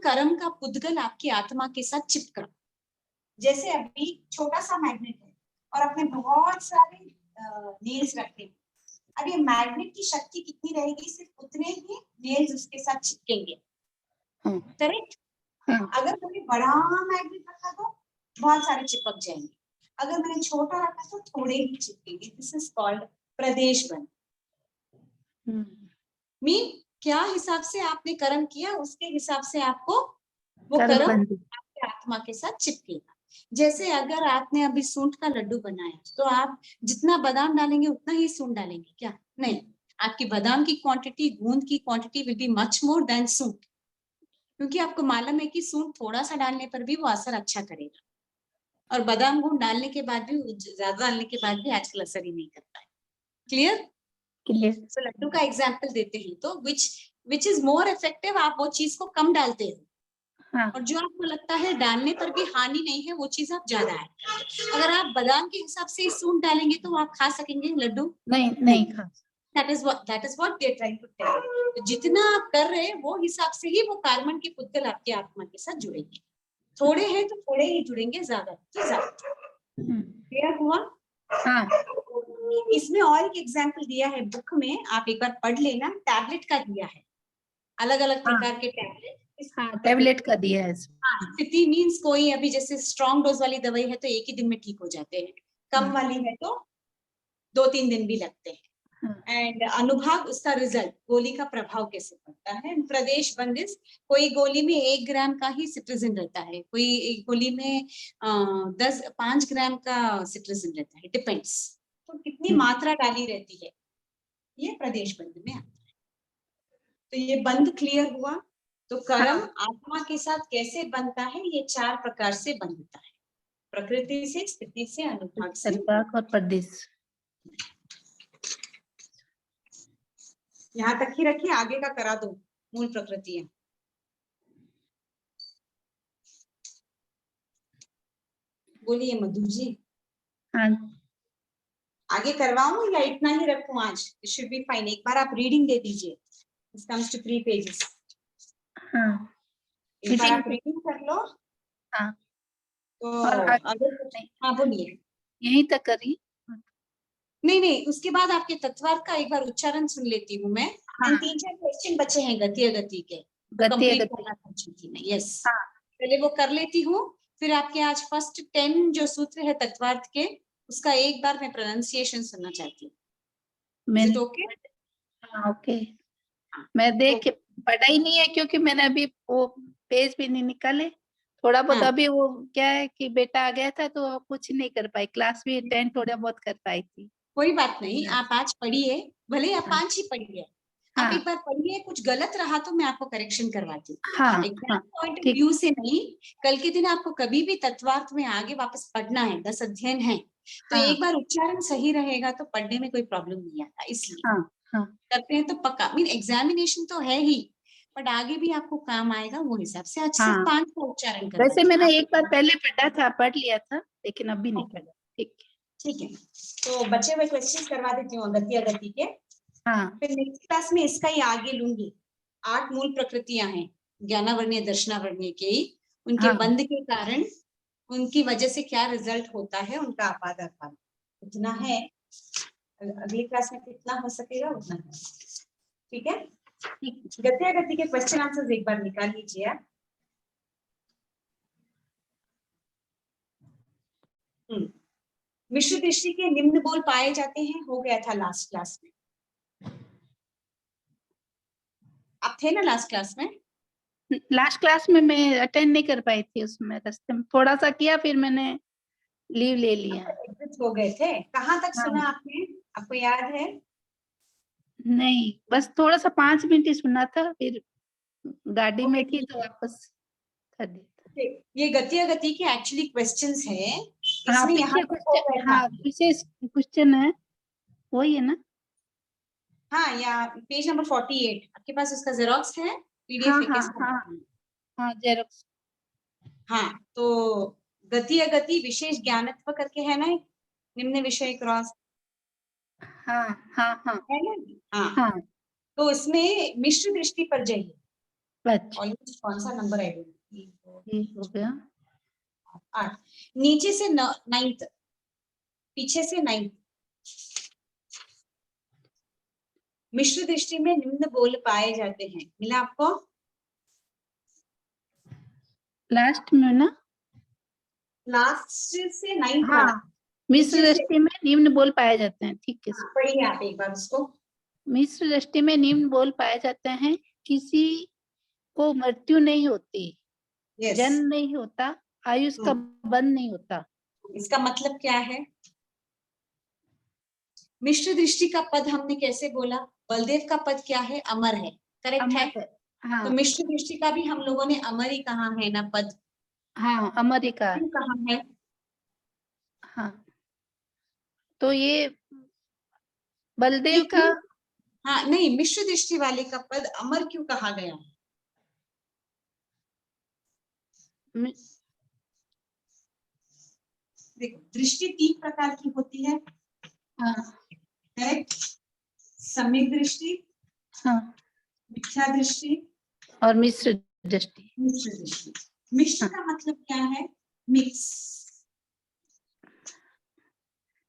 Speaker 1: कर्म का पुद्गल आपकी आत्मा के साथ चिपका। जैसे अभी छोटा सा मैग्नेट है और अपने बहुत सारे नेल्स रखते हैं, अब ये मैग्नेट की शक्ति कितनी रहेगी, सिर्फ उतने ही नेल्स उसके साथ चिपकेंगे। करेक्ट? अगर मैंने बड़ा मैग्नेट रखा तो बहुत सारे चिपक जाएंगे, अगर मैंने छोटा रखा तो थोड़े ही चिपकेंगे। दिस इज कॉल्ड प्रदेश बंध। मीन क्या हिसाब से आपने कर्म किया, उसके हिसाब से आपको वो कर्म आपके आत्मा के साथ चिपकेगा। जैसे अगर आपने अभी सूंठ का लड्डू बनाया तो आप जितना बादाम डालेंगे उतना ही सूंठ डालेंगे क्या? नहीं, आपकी बादाम की क्वांटिटी, गूंद की quantity will be much more than सूंठ, क्योंकि आपको मालूम है कि सूंठ थोड़ा सा डालने पर भी वो असर अच्छा करेगा, और बादाम गूंद डालने के बाद भी, ज्यादा डालने के बाद भी आजकल असर ही नहीं करता है। क्लियर? So, लड्डू का एग्जाम्पल देते हैं तो विच इज मोर इफेक्टिव, आप वो चीज को कम डालते हो,
Speaker 2: हाँ
Speaker 1: और जो आपको लगता है डालने पर भी हानि नहीं है वो चीज आप ज्यादा ऐड करें। अगर आप बादाम के हिसाब से सूंड डालेंगे तो आप खा सकेंगे लड्डू?
Speaker 2: नहीं खा।
Speaker 1: that is what they're trying to tell you। तो जितना आप कर रहे हैं वो हिसाब से ही वो कार्बन के पुद्गल आपकी आत्मा के साथ जुड़ेंगे। थोड़े हैं तो थोड़े ही जुड़ेंगे, ज्यादा तो ज्यादा। क्लियर हुआ?
Speaker 2: हाँ
Speaker 1: इसमें और एक एग्जांपल दिया है बुक में, आप एक बार पढ़ लेना। टैबलेट का दिया है, अलग अलग प्रकार के टैबलेट।
Speaker 2: हाँ टैबलेट का दिया है इसमें।
Speaker 1: हाँ, स्थिति मीन्स कोई अभी जैसे स्ट्रॉन्ग डोज वाली दवाई है तो एक ही दिन में ठीक हो जाते हैं, कम वाली है तो 2-3 दिन भी लगते हैं। एंड अनुभाग उसका रिजल्ट, गोली का प्रभाव कैसे पड़ता है। प्रदेश बंदिश, कोई गोली में 1 ग्राम का ही सिट्रिजिन रहता है, कोई एक गोली में 5 ग्राम का सिट्रिजिन रहता है, डिपेंड्स। तो कितनी मात्रा डाली रहती है ये प्रदेश बंद में आता है। तो ये बंद क्लियर हुआ। तो कर्म आत्मा के साथ कैसे बनता है, ये 4 प्रकार से बनता है, प्रकृति से, स्थिति से, अनुभाग से,
Speaker 2: अनुभाग और प्रदेश।
Speaker 1: यहाँ तक ही रखिए, आगे का करा दो। मूल प्रकृतियां बोलिए मधु जी।
Speaker 2: हाँ
Speaker 1: आगे करवाऊं या इतना ही रखूं आज? It should be fine. एक बार आप रीडिंग दे दीजिए। This comes to 3 pages।
Speaker 2: हाँ
Speaker 1: एक बार आप रीडिंग कर लो।
Speaker 2: हाँ
Speaker 1: तो
Speaker 2: और
Speaker 1: अगर हाँ बोलिए।
Speaker 2: यहीं तक करी।
Speaker 1: नहीं, उसके बाद आपके तत्वार्थ का एक बार उच्चारण सुन लेती हूँ मैं।
Speaker 2: हाँ।
Speaker 1: 3-4 क्वेश्चन बचे हैं गति अगति के,
Speaker 2: गति
Speaker 1: कंप्लीट
Speaker 2: अगति।
Speaker 1: करना चाहती मैं। यस,
Speaker 2: हाँ।
Speaker 1: पहले वो कर लेती हूँ, फिर आपके आज फर्स्ट 10 जो सूत्र है तत्वार्थ के, उसका एक बार मैं प्रोनाउंसिएशन सुनना चाहती हूँ। Is it okay?
Speaker 2: हाँ ओके। मैं देख के पढ़ा ही नहीं है क्योंकि मैंने अभी वो पेज भी नहीं निकाले। थोड़ा बहुत अभी वो क्या है कि बेटा आ गया था तो कुछ नहीं कर पाई, क्लास भी अटेंड थोड़ा बहुत कर पाई थी।
Speaker 1: कोई बात नहीं, आप आज पढ़िए, भले ही आप 5 ही पढ़िए। आप एक बार पढ़िए, कुछ गलत रहा तो मैं आपको करेक्शन करवाती हूँ।
Speaker 2: हाँ,
Speaker 1: एग्जाम पॉइंट ऑफ व्यू से नहीं, कल के दिन आपको कभी भी तत्वार्थ में आगे वापस पढ़ना है, 10 अध्ययन है, तो एक बार उच्चारण सही रहेगा तो पढ़ने में कोई प्रॉब्लम नहीं आता। इसलिए करते हैं तो पक्का मीन एग्जामिनेशन तो है ही, बट आगे भी आपको काम आएगा वो हिसाब से। आज सिर्फ 5 का उच्चारण कर।
Speaker 2: वैसे मैंने एक बार पहले पढ़ा था, पढ़ लिया था, लेकिन अभी नहीं पढ़ा। ठीक
Speaker 1: है, तो बचे हुए क्वेश्चन करवा देती हूँ गति अगति के। फिर नेक्स्ट क्लास में इसका ही आगे लूंगी। 8 मूल प्रकृतियां हैं, ज्ञानावर्णीय दर्शनावर्णीय के ही, उनके बंध के कारण, उनकी वजह से क्या रिजल्ट होता है, उनका आपाद आपाद उतना है। अगली क्लास में कितना हो सकेगा उतना है। ठीक है, गति अगति के क्वेश्चन आंसर्स एक बार निकाल लीजिए आप। मिश्र दृष्टि के निम्न बोल पाए जाते हैं, हो गया था लास्ट क्लास में। आप थे ना लास्ट क्लास में?
Speaker 2: लास्ट क्लास में मैं अटेंड नहीं कर पाई थी, उसमें रास्ते में थोड़ा सा किया, फिर मैंने लीव ले लिया।
Speaker 1: एग्जिट हो गए थे। कहाँ तक सुना आपने, आपको याद है?
Speaker 2: नहीं, बस थोड़ा सा 5 मिनट ही सुना था, फिर गाड़ी में थी तो वापस कर दिया।
Speaker 1: ये गति अगति के एक्चुअली क्वेश्चंस हैं।
Speaker 2: हाँ,
Speaker 1: इसमें यहाँ
Speaker 2: विशेष क्वेश्चन है, वही है ना?
Speaker 1: हाँ, या पेज नंबर 48 आपके पास उसका जेरोक्स है, पीडीएफ है?
Speaker 2: हाँ जेरोक्स।
Speaker 1: हाँ, तो गति अगति विशेष ज्ञानत्व करके है ना, निम्न विषय क्रॉस।
Speaker 2: हाँ
Speaker 1: है ना? हाँ, तो इसमें मिश्र दृष्टि पर जाइए। कौन सा नंबर है?
Speaker 2: हो गया
Speaker 1: 8, नीचे से 9th, पीछे से 9th। मिश्र दृष्टि में निम्न बोल पाए जाते हैं, मिला आपको?
Speaker 2: लास्ट में ना,
Speaker 1: लास्ट से 9th।
Speaker 2: मिश्र दृष्टि में निम्न बोल पाए जाते हैं। ठीक है,
Speaker 1: पढ़िए आप एक बार उसको।
Speaker 2: मिश्र दृष्टि में निम्न बोल पाए जाते हैं, किसी को मृत्यु नहीं होती, जन्म नहीं होता, आयुष का बंध नहीं होता।
Speaker 1: इसका मतलब क्या है? मिश्र दृष्टि का पद हमने कैसे बोला? बलदेव का पद क्या है? अमर है, करेक्ट है? तो मिश्र दृष्टि का भी हम लोगों ने अमर ही कहा है ना पद?
Speaker 2: हाँ, अमर ही कहा
Speaker 1: है।
Speaker 2: हाँ, तो ये बलदेव का,
Speaker 1: हाँ नहीं, मिश्र दृष्टि वाले का पद अमर क्यों कहा गया?
Speaker 2: मि-
Speaker 1: देखो दृष्टि 3 प्रकार की होती है,
Speaker 2: हाँ
Speaker 1: करेक्ट? सम्यक दृष्टि,
Speaker 2: हाँ,
Speaker 1: मिथ्या दृष्टि,
Speaker 2: और मिश्र दृष्टि।
Speaker 1: मिश्र दृष्टि। मिश्र का मतलब क्या है? मिक्स।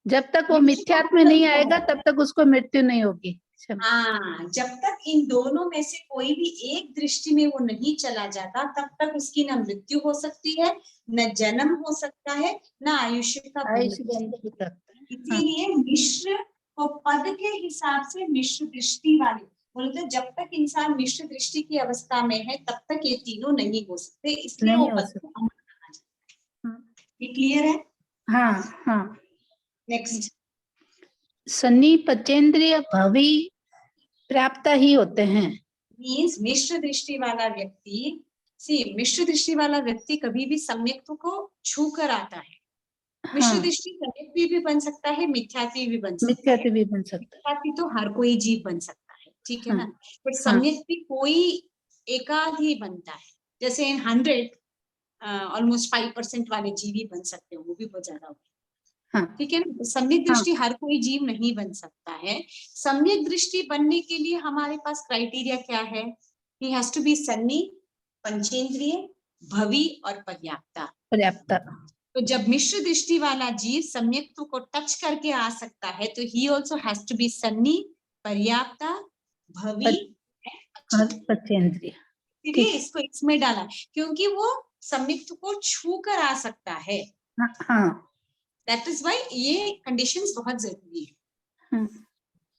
Speaker 2: जब तक वो मिथ्यात्व में नहीं आएगा तब तक उसको मृत्यु नहीं होगी।
Speaker 1: हाँ, जब तक इन दोनों में से कोई भी एक दृष्टि में वो नहीं चला जाता तब तक उसकी न मृत्यु हो सकती है, न जन्म हो सकता है, न आयुष्य का
Speaker 2: आयुष्य
Speaker 1: बंधन।
Speaker 2: बंध हो सकता है।
Speaker 1: इसीलिए मिश्र को पद के हिसाब से मिश्र दृष्टि वाले बोलते, जब तक इंसान मिश्र दृष्टि की अवस्था में है तब तक ये तीनों नहीं हो सकते, इसलिए
Speaker 2: नहीं
Speaker 1: वो
Speaker 2: हो
Speaker 1: पद
Speaker 2: सकते।
Speaker 1: को अमर माना जाता है।
Speaker 2: हाँ
Speaker 1: ये क्लियर है?
Speaker 2: हाँ हाँ।
Speaker 1: नेक्स्ट,
Speaker 2: सन्नी पचेंद्रिय भवी प्राप्त ही होते हैं।
Speaker 1: मीन्स मिश्र दृष्टि वाला व्यक्ति, मिश्र दृष्टि वाला व्यक्ति कभी भी सम्यक्त्व को छू कर आता है। मिश्र
Speaker 2: हाँ,
Speaker 1: दृष्टि सम्यक्त्व भी बन सकता है, मिथ्यात्व भी बन सकता है।
Speaker 2: मिथ्यात्व भी बन सकता
Speaker 1: मिथ्यात्व तो हर कोई जीव बन सकता है, ठीक है
Speaker 2: हाँ,
Speaker 1: ना? बट
Speaker 2: हाँ।
Speaker 1: सम्यक्त्व कोई एकाध ही बनता है। जैसे इन 100 ऑलमोस्ट 5% वाले जीव ही बन सकते हैं, वो भी बहुत ज्यादा होगा,
Speaker 2: हाँ
Speaker 1: ठीक है ना? तो सम्यक दृष्टि हर कोई जीव नहीं बन सकता है। सम्यक दृष्टि बनने के लिए हमारे पास क्राइटेरिया क्या है? ही हैज टू बी सन्नी, पंचेंद्रिय, भवी और पर्याप्ता।
Speaker 2: पर्याप्त।
Speaker 1: तो जब मिश्र दृष्टि वाला जीव सम्यक्त्व को टच करके आ सकता है तो he also has to be सन्नी, पर्याप्ता, भवी,
Speaker 2: पचेंद्रिय।
Speaker 1: इसलिए इसको इसमें डाला क्योंकि वो सम्यक्त्व को छू कर आ सकता है।
Speaker 2: हाँ
Speaker 1: दैट इज व्हाई ये कंडीशंस बहुत जरूरी है।
Speaker 2: हाँ,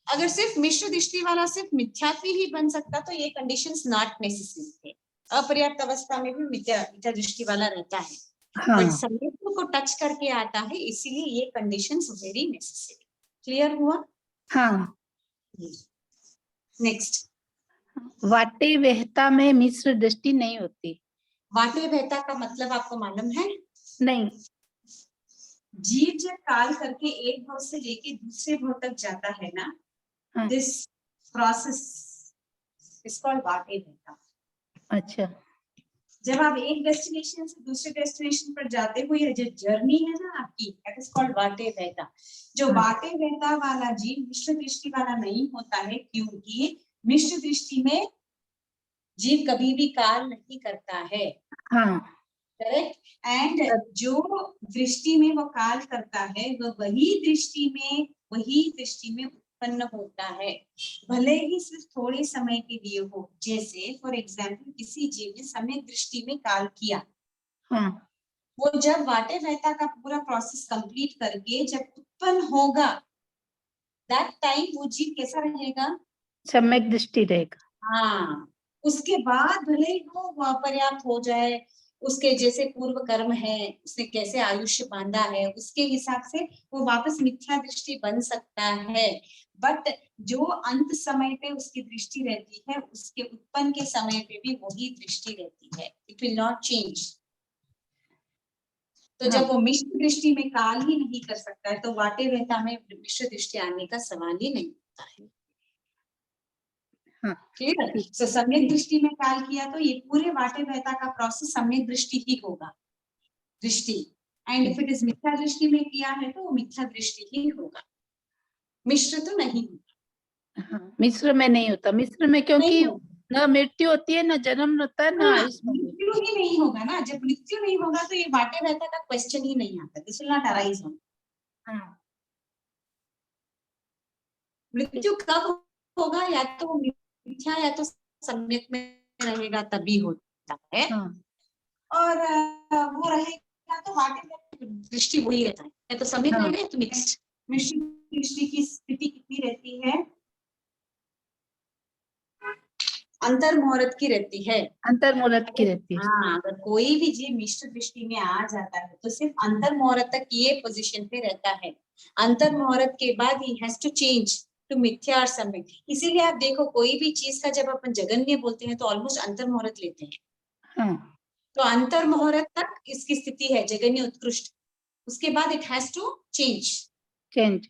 Speaker 1: अगर सिर्फ मिश्र दृष्टि वाला सिर्फ मिथ्यात्व ही बन सकता तो ये कंडीशंस नॉट नेसेसरी थे। अपर्याप्त अवस्था में भी मिथ्या दृष्टि वाला रहता है,
Speaker 2: हाँ
Speaker 1: बट सम्यक्त्व को टच करके आता है, इसीलिए ये कंडीशंस वेरी नेसेसरी। क्लियर हुआ?
Speaker 2: हाँ।
Speaker 1: नेक्स्ट,
Speaker 2: वाटे वहता में मिश्र दृष्टि नहीं होती।
Speaker 1: वाटे बहता का मतलब आपको मालूम है?
Speaker 2: नहीं।
Speaker 1: जीव जब काल करके एक भाव से लेके दूसरे भाव तक जाता है ना,
Speaker 2: हाँ।
Speaker 1: दिस प्रोसेस इज कॉल्ड वाटे बहता।
Speaker 2: अच्छा।
Speaker 1: जब आप एक डेस्टिनेशन से दूसरे डेस्टिनेशन पर जाते हो, ये जो जर्नी है ना आपकी, दैट इज कॉल्ड वाटे बहता। जो वाटे बहता वाला जीव मिश्र दृष्टि वाला नहीं होता है, क्योंकि मिश्र दृष्टि में जीव कभी भी काल नहीं करता है,
Speaker 2: हाँ
Speaker 1: करेक्ट? एंड जो दृष्टि में वो काल करता है वो वही दृष्टि में उत्पन्न होता है, भले ही सिर्फ थोड़े समय के लिए हो। जैसे फॉर एग्जाम्पल किसी जीव ने सम्यक दृष्टि में काल किया,
Speaker 2: हाँ,
Speaker 1: वो जब वाटे बहता का पूरा प्रोसेस कंप्लीट करके जब उत्पन्न होगा, दैट टाइम वो जीव कैसा रहेगा?
Speaker 2: सम्यक दृष्टि रहेगा।
Speaker 1: हाँ, उसके बाद भले ही वो अपर्याप्त हो जाए, उसके जैसे पूर्व कर्म है, उसने कैसे आयुष्य बांधा है, उसके हिसाब से वो वापस मिथ्या दृष्टि बन सकता है। बट जो अंत समय पे उसकी दृष्टि रहती है, उसके उत्पन्न के समय पे भी वही दृष्टि रहती है, इट विल नॉट चेंज। तो जब वो मिश्र दृष्टि में काल ही नहीं कर सकता है तो वाटे बहता में मिश्र दृष्टि आने का सवाल ही नहीं होता है। क्लियर? सो सम्यक दृष्टि में काल किया तो ये पूरे वाटे बहता का प्रोसेस सम्यक दृष्टि ही होगा, दृष्टि। एंड इफ इट इज मिथ्या दृष्टि में किया है तो वो मिथ्या दृष्टि ही होगा, मिश्र तो नहीं होगा।
Speaker 2: हाँ, मिश्र में नहीं होता। मिश्र में क्योंकि न मृत्यु होती है, न जन्म होता है, न आयुष्मान।
Speaker 1: मृत्यु ही नहीं होगा ना, जब मृत्यु नहीं होगा तो ये वाटे बहता का क्वेश्चन ही नहीं आता, दिस विल नॉट अराइज।
Speaker 2: हाँ,
Speaker 1: मृत्यु कब होगा? या तो वो मिथ्या या तो सम्यक में रहेगा तभी होता है,
Speaker 2: हाँ,
Speaker 1: और वो रहेगा तो वाटे दृष्टि वही रहता है, या तो सम्यक रहेगा या तो मिक्स्ड। मिश्र दृष्टि की स्थिति कितनी रहती है? अंतर मुहूर्त की रहती है,
Speaker 2: अंतर मुहूर्त की रहती है।
Speaker 1: हाँ, अगर कोई भी जीव मिश्र दृष्टि में आ जाता है तो सिर्फ अंतर मुहूर्त तक ये पोजीशन पे रहता है। अंतर मुहूर्त के बाद ही हैज टू चेंज टू मिथ्या और सम्यक। इसीलिए आप देखो कोई भी चीज का जब अपन जगन्य बोलते हैं तो ऑलमोस्ट अंतर मुहूर्त लेते हैं।
Speaker 2: हाँ,
Speaker 1: तो अंतर मुहूर्त तक इसकी स्थिति है जगन्य उत्कृष्ट, उसके बाद it has to change.
Speaker 2: Change.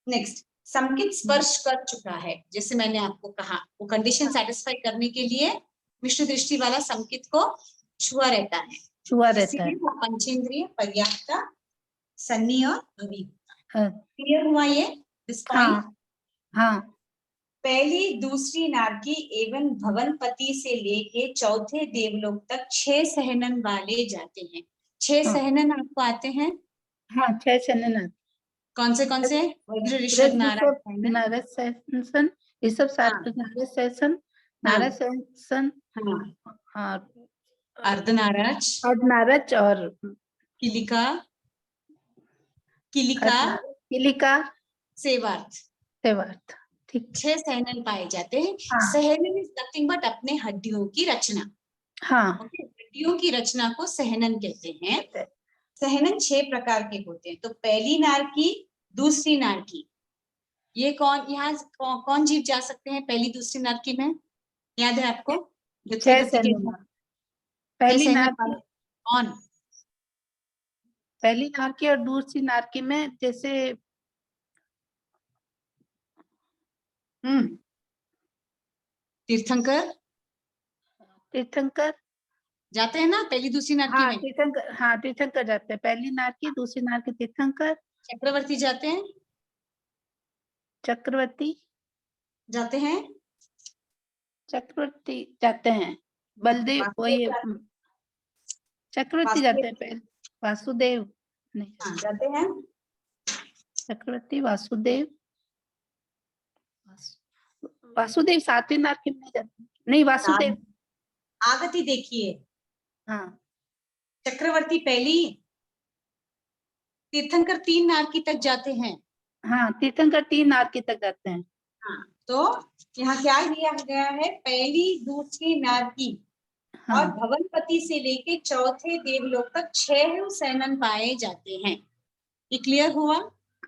Speaker 1: Next, संकित स्पर्श कर चुका है, जैसे मैंने आपको कहा वो कंडीशन सेटिस्फाई करने के लिए मिश्र दृष्टि वाला संकित को छुआ रहता है,
Speaker 2: छुआ रहता है।
Speaker 1: इसीलिए वो पंचेंद्रिय, पर्याप्ता, सन्नी और अभी।
Speaker 2: हाँ
Speaker 1: क्लियर हुआ ये दिस पॉइंट?
Speaker 2: हाँ हाँ
Speaker 1: पहली दूसरी नारकी एवं भवनपति से लेके चौथे देवलोक तक 6 सहनन वाले जाते हैं। 6
Speaker 2: हाँ।
Speaker 1: सहनन आपको आते हैं?
Speaker 2: हाँ 6 सहनन।
Speaker 1: कौन से? वज्र, ऋषभ, नारद, सहनन।
Speaker 2: नारद सहसन, ऋषभ,
Speaker 1: हाँ
Speaker 2: नारद सहसन,
Speaker 1: हाँ
Speaker 2: नारद सहसन
Speaker 1: हाँ,
Speaker 2: और
Speaker 1: अर्धनारज,
Speaker 2: अर्धनारज और
Speaker 1: किलिका, किलिका,
Speaker 2: किलिका,
Speaker 1: सेवार्थ।
Speaker 2: सेवार्थ। ठीक।
Speaker 1: 6 सहनन पाए जाते हैं।
Speaker 2: हाँ।
Speaker 1: सहनन इज नथिंग बट अपने हड्डियों की रचना।
Speaker 2: हाँ
Speaker 1: ओके, हड्डियों की रचना को सहनन कहते हैं। सहनन 6 प्रकार के होते हैं। तो पहली नारकी, दूसरी नारकी, ये कौन, यहाँ कौन जीव जा सकते हैं पहली दूसरी नारकी में? याद है आपको? जो
Speaker 2: 6
Speaker 1: गति के
Speaker 2: सहनन। पहली
Speaker 1: सहनन
Speaker 2: नारकी,
Speaker 1: वाले कौन?
Speaker 2: पहली नारकी और दूसरी नारकी में जैसे
Speaker 1: तीर्थंकर
Speaker 2: तीर्थंकर
Speaker 1: जाते हैं ना पहली दूसरी नारकी
Speaker 2: हाँ
Speaker 1: में?
Speaker 2: तीर्थंकर, हाँ तीर्थंकर जाते हैं। पहली नारकी, दूसरी नारकी तीर्थंकर।
Speaker 1: चक्रवर्ती जाते हैं?
Speaker 2: चक्रवर्ती
Speaker 1: जाते हैं?
Speaker 2: चक्रवर्ती जाते हैं। बलदेव, वही चक्रवर्ती जाते हैं पहले। वासुदेव नहीं,
Speaker 1: हाँ, जाते हैं।
Speaker 2: चक्रवर्ती, वासुदेव, वासुदेव 7वीं नारकी में नहीं जाते। नहीं, वासुदेव।
Speaker 1: आगति देखिए,
Speaker 2: हाँ
Speaker 1: चक्रवर्ती पहली, तीर्थंकर 3 नारकी तक जाते हैं।
Speaker 2: हाँ तीर्थंकर 3 नारकी तक जाते हैं।
Speaker 1: हाँ, तो यहाँ क्या लिया गया है? पहली दूसरी नारकी
Speaker 2: हाँ
Speaker 1: और भवनपति से लेके चौथे देवलोक तक 6 सहनन पाए जाते हैं। ये क्लियर हुआ?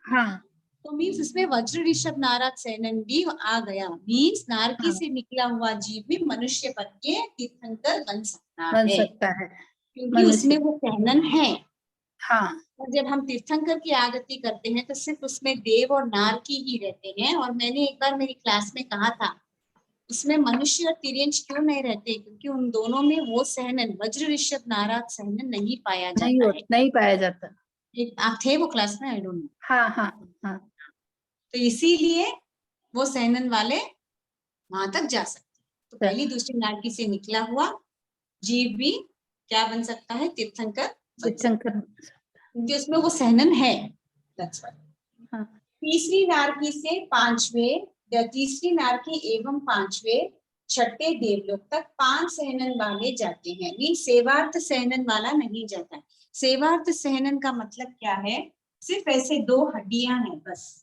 Speaker 2: हाँ
Speaker 1: तो मीन्स इसमें वज्र, ऋषभ, नारद, सहनन भी आ गया। मीन्स नारकी
Speaker 2: हाँ।
Speaker 1: से निकला हुआ जीव भी मनुष्य पद के तीर्थंकर बन
Speaker 2: बन
Speaker 1: है,
Speaker 2: सकता है
Speaker 1: क्योंकि
Speaker 2: मनुष्य।
Speaker 1: उसमें वो सहनन है।
Speaker 2: हाँ
Speaker 1: और जब हम तीर्थंकर की आगति करते हैं तो सिर्फ उसमें देव और नारकी ही रहते हैं। और मैंने एक बार मेरी क्लास में कहा था, उसमें मनुष्य और तिर्यंश क्यों नहीं रहते? क्योंकि उन दोनों में वो सहनन, वज्र, ऋषभ, नारद सहनन नहीं पाया जाता है।
Speaker 2: नहीं पाया जाता।
Speaker 1: आप थे वो क्लास में? I don't know.
Speaker 2: हाँ हाँ हाँ।
Speaker 1: तो इसीलिए वो सहनन वाले वहां तक जा सकते हैं। तो पहली दूसरी नारकी से निकला हुआ जीव भी क्या बन सकता है? तीर्थंकर बन सकता है,
Speaker 2: तीर्थंकर।
Speaker 1: क्योंकि उसमें वो सहनन है। That's why.
Speaker 2: हाँ
Speaker 1: तीसरी नारकी से 5वें या तीसरी नारकी एवं 5वें छठे देवलोक तक 5 सहनन वाले जाते हैं। नहीं, सेवार्थ सहनन वाला नहीं जाता है। सेवार्थ सहनन का मतलब क्या है? सिर्फ ऐसे 2 हड्डियां हैं बस,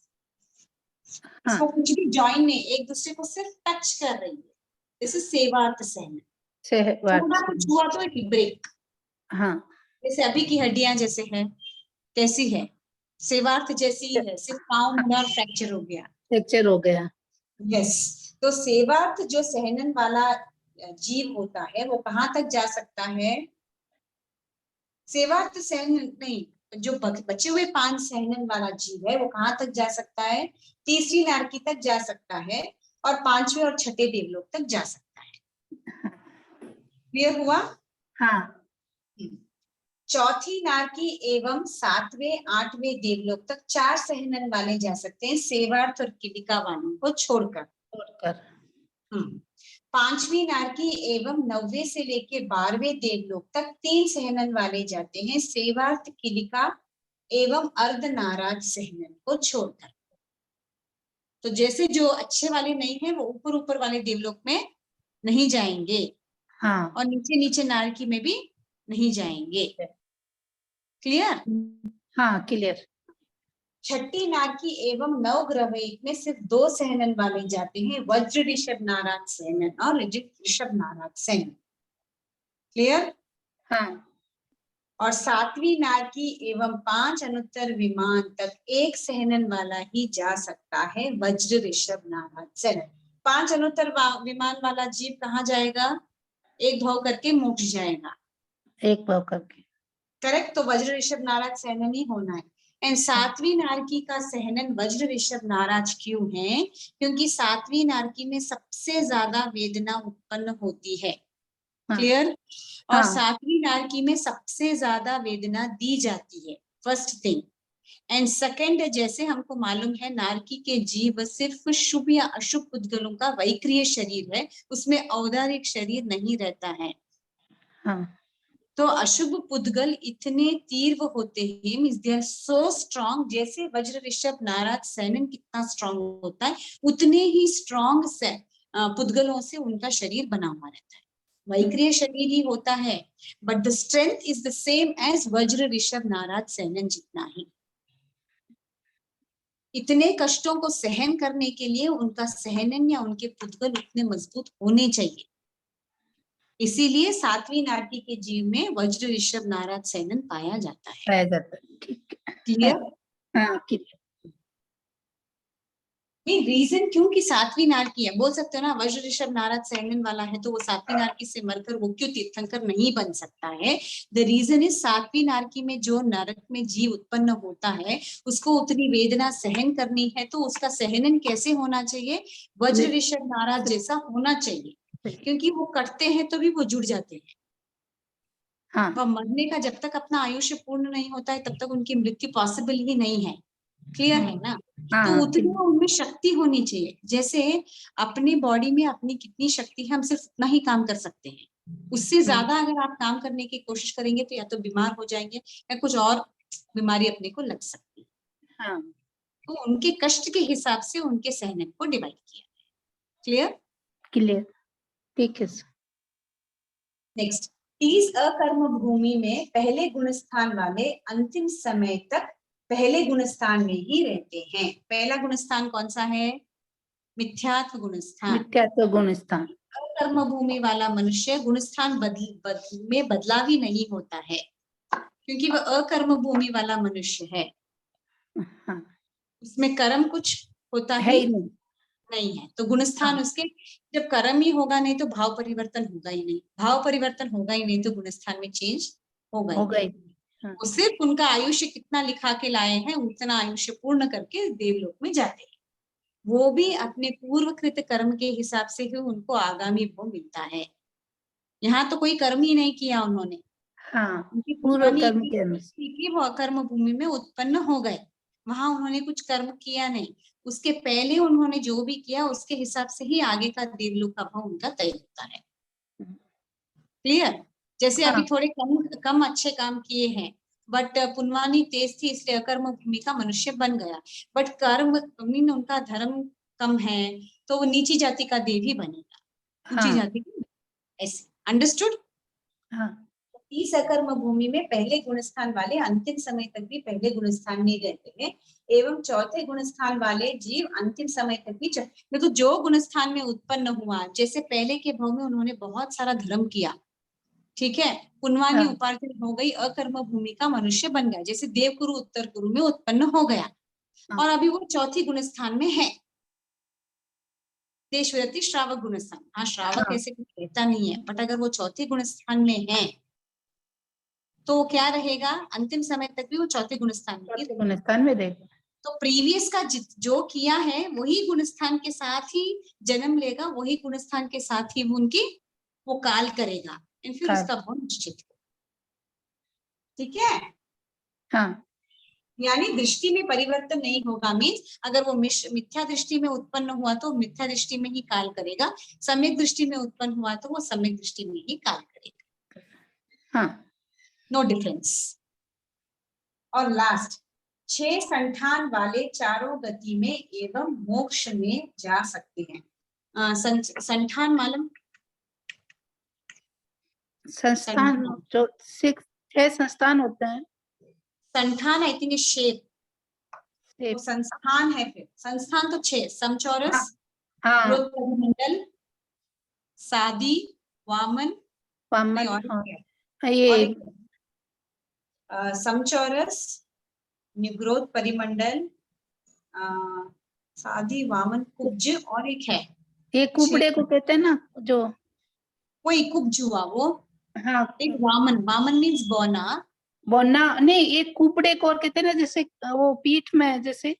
Speaker 1: इसको कुछ भी जॉइन नहीं, एक दूसरे को सिर्फ टच कर रही है। दिस इज सेवार्थ सहनन। थोड़ा कुछ हुआ तो एक ब्रेक।
Speaker 2: हाँ
Speaker 1: जैसे अभी की हड्डियां जैसे है, कैसी है? सेवार्थ जैसी ही है, सिर्फ पाँव मुड़ा और फ्रैक्चर हो गया।
Speaker 2: फ्रैक्चर हो गया।
Speaker 1: यस। तो सेवार्थ जो सहनन वाला जीव होता है वो कहाँ तक जा सकता है? सेवार्थ सहनन नहीं, जो बचे हुए 5 सहनन वाला जीव है वो कहाँ तक जा सकता है? तीसरी नारकी तक जा सकता है और 5वें और छठे देवलोक तक जा सकता है। क्लियर हुआ?
Speaker 2: हाँ।
Speaker 1: चौथी नारकी एवं 7वें 8वें देवलोक तक 4 सहनन वाले जा सकते हैं, सेवार्थ और किलिका वालों को छोड़कर। 5वीं नारकी एवं 9वें से लेके 12वें देवलोक तक 3 सहनन वाले जाते हैं, सेवार्थ, किलिका एवं अर्धनाराज सहनन को छोड़कर। तो जैसे जो अच्छे वाले नहीं है वो ऊपर ऊपर वाले देवलोक में नहीं जाएंगे।
Speaker 2: हाँ।
Speaker 1: और नीचे नीचे नारकी में भी नहीं जाएंगे। क्लियर?
Speaker 2: हाँ क्लियर।
Speaker 1: छठी नारकी एवं 9 ग्रह में सिर्फ 2 सहनन वाले जाते हैं, वज्र, ऋषभ, नाराज सहनन और ऋषभ, नाराज सहनन। क्लियर?
Speaker 2: हाँ।
Speaker 1: और 7वीं नारकी एवं 5 अनुत्तर विमान तक 1 सहनन वाला ही जा सकता है, वज्र, ऋषभ, नाराज सहनन। 5 अनुत्तर विमान वाला जीव कहाँ जाएगा? एक भाव करके मोक्ष जाएगा।
Speaker 2: एक भाव करके,
Speaker 1: करेक्ट? तो वज्र, ऋषभ, नाराज सहनन ही होना है। एंड 7वीं नारकी का सहनन वज्र, ऋषभ, नाराज क्यों है? क्योंकि 7वीं नारकी में सबसे ज्यादा वेदना उत्पन्न होती है।
Speaker 2: हाँ।
Speaker 1: क्लियर। और
Speaker 2: हाँ।
Speaker 1: सातवीं नारकी में सबसे ज्यादा वेदना दी जाती है, फर्स्ट थिंग। एंड सेकंड, जैसे हमको मालूम है नारकी के जीव सिर्फ शुभ या अशुभ पुद्गलों का वैक्रिय शरीर है, उसमें औदारिक शरीर नहीं रहता है।
Speaker 2: हाँ।
Speaker 1: तो अशुभ पुद्गल इतने तीव्र होते हैं, means they are so strong. जैसे वज्र ऋषभ नारद सैनन कितना स्ट्रांग होता है, उतने ही स्ट्रांग से पुद्गलों से उनका शरीर बना हुआ रहता है। वैक्रिय शरीर ही होता है, but the strength is the same as वज्र ऋषभ नारद सैनन जितना ही। इतने कष्टों को सहन करने के लिए उनका सहनन या उनके पुद्गल उतने मजबूत होने चाहिए। इसीलिए सातवीं नारकी के जीव में वज्र ऋषभ नारद सैनन पाया जाता है।
Speaker 2: पाया जाता है, ठीक है।
Speaker 1: क्लियर।
Speaker 2: हाँ, क्लियर।
Speaker 1: ये रीजन क्यों कि सातवीं नारकी है, बोल सकते हो ना वज्र ऋषभ नारद सैनन वाला है तो वो सातवीं नारकी से मरकर वो क्यों तीर्थंकर नहीं बन सकता है। द रीजन इज सातवीं नारकी में जो नरक में जीव उत्पन्न होता है उसको उतनी वेदना सहन करनी है, तो उसका सहनन कैसे होना चाहिए, वज्र ऋषभ नारद जैसा होना चाहिए। क्योंकि वो कटते हैं तो भी वो जुड़ जाते हैं।
Speaker 2: हाँ।
Speaker 1: वह मरने का जब तक अपना आयुष्य पूर्ण नहीं होता है तब तक उनकी मृत्यु पॉसिबल ही नहीं है। क्लियर है ना।
Speaker 2: हाँ,
Speaker 1: तो उतनी उनमें शक्ति होनी चाहिए। जैसे अपनी बॉडी में अपनी कितनी शक्ति है हम सिर्फ उतना ही काम कर सकते हैं, उससे ज्यादा अगर आप काम करने की कोशिश करेंगे तो या तो बीमार हो जाएंगे या कुछ और बीमारी अपने को लग सकती है।
Speaker 2: हाँ।
Speaker 1: तो उनके कष्ट के हिसाब से उनके सहनन को डिवाइड किया। क्लियर।
Speaker 2: क्लियर, ठीक है सर।
Speaker 1: नेक्स्ट, 30 अकर्म भूमि में पहले गुण स्थान वाले अंतिम समय तक पहले गुण स्थान में ही रहते हैं। पहला गुण स्थान कौन सा है, मिथ्यात्व गुण स्थान।
Speaker 2: मिथ्यात्व गुण स्थान।
Speaker 1: अकर्म भूमि वाला मनुष्य गुण स्थान में बदलाव ही नहीं होता है, क्योंकि वह अकर्म भूमि वाला मनुष्य है।
Speaker 2: हाँ।
Speaker 1: उसमें कर्म कुछ होता
Speaker 2: है
Speaker 1: ही
Speaker 2: ही नहीं।
Speaker 1: नहीं है। तो गुण स्थान
Speaker 2: हाँ।
Speaker 1: उसके, जब कर्म ही होगा नहीं तो भाव परिवर्तन होगा ही नहीं, भाव परिवर्तन होगा ही नहीं तो गुण स्थान में चेंज होगा ही
Speaker 2: हो
Speaker 1: नहीं।
Speaker 2: गई। हाँ।
Speaker 1: वो सिर्फ उनका आयुष्य कितना लिखा के लाए हैं उतना आयुष्य पूर्ण करके देवलोक में जाते हैं। वो भी अपने पूर्वकृत कर्म के हिसाब से ही उनको आगामी भोग मिलता है। यहाँ तो कोई कर्म ही नहीं किया उन्होंने।
Speaker 2: हाँ,
Speaker 1: उनकी
Speaker 2: पूर्व
Speaker 1: पुरानी
Speaker 2: कर्म के अनुसार।
Speaker 1: कि वो अकर्म भूमि में उत्पन्न हो गए, वहां उन्होंने कुछ कर्म किया नहीं। उसके पहले उन्होंने जो भी किया उसके हिसाब से ही आगे का देवलोक का भाव उनका तय होता है। क्लियर। जैसे अभी
Speaker 2: हाँ।
Speaker 1: थोड़े कम अच्छे काम किए हैं, बट पुनवानी तेज थी इसलिए अकर्म भूमि का मनुष्य बन गया। बट कर्म मीन उनका धर्म कम है तो वो नीची जाति का देव ही बनेगा, ऊंची
Speaker 2: हाँ।
Speaker 1: जाति का। ऐसे अंडरस्टूड।
Speaker 2: हाँ।
Speaker 1: 30 अकर्म भूमि में पहले गुण स्थान वाले अंतिम समय तक भी पहले गुण स्थान में रहते हैं, एवं चौथे गुण स्थान वाले जीव अंतिम समय तक भी तो जो गुण स्थान में उत्पन्न हुआ, जैसे पहले के भाव में उन्होंने बहुत सारा धर्म किया, ठीक है, पुनवानी
Speaker 2: हाँ।
Speaker 1: उपार्जन हो गई, अकर्म भूमि का मनुष्य बन गया, जैसे देवकुरु उत्तर कुरु में उत्पन्न हो गया।
Speaker 2: हाँ।
Speaker 1: और अभी वो चौथी गुण स्थान में है, देशव्रति श्रावक गुण स्थान। हाँ, श्रावक
Speaker 2: हाँ।
Speaker 1: ऐसे कुछ रहता नहीं है, बट अगर वो चौथे गुण स्थान में है तो क्या रहेगा, अंतिम समय तक भी वो चौथे गुण स्थान में ही
Speaker 2: चौथे गुण स्थान में रहेगा।
Speaker 1: तो प्रीवियस का जो किया है वही गुण स्थान के साथ ही जन्म लेगा, वही गुण स्थान के साथ ही वो काल करेगा, फिर उसका भाव निश्चित है। ठीक है।
Speaker 2: हाँ।
Speaker 1: यानी दृष्टि में परिवर्तन नहीं होगा। मीन्स अगर वो मिथ्या दृष्टि में उत्पन्न हुआ तो मिथ्या दृष्टि में ही काल करेगा, सम्यक दृष्टि में उत्पन्न हुआ तो वो सम्यक दृष्टि में ही काल करेगा।
Speaker 2: हाँ।
Speaker 1: No difference. और लास्ट, 6 संठान वाले चारों गति में एवं मोक्ष में जा सकते हैं। संठान मालूम,
Speaker 2: संस्थान जो 6 संस्थान होते हैं।
Speaker 1: संठान आई थिंक शेप, वो संस्थान है। फिर संस्थान तो 6, समचौरस,
Speaker 2: हाँ।
Speaker 1: मंडल, सादी, वामन,
Speaker 2: वामन।
Speaker 1: और
Speaker 2: हाँ। ये
Speaker 1: समचौरस, निग्रोध परिमंडल, सादी, वामन, कुब्ज, और एक है
Speaker 2: ये कुबड़े को कहते हैं ना, जो
Speaker 1: वही कुब्ज हुआ वो।
Speaker 2: हाँ।
Speaker 1: एक वामन, वामन मीन्स बौना,
Speaker 2: बोना नहीं, एक कुबड़े को और कहते हैं ना, जैसे वो पीठ में जैसे।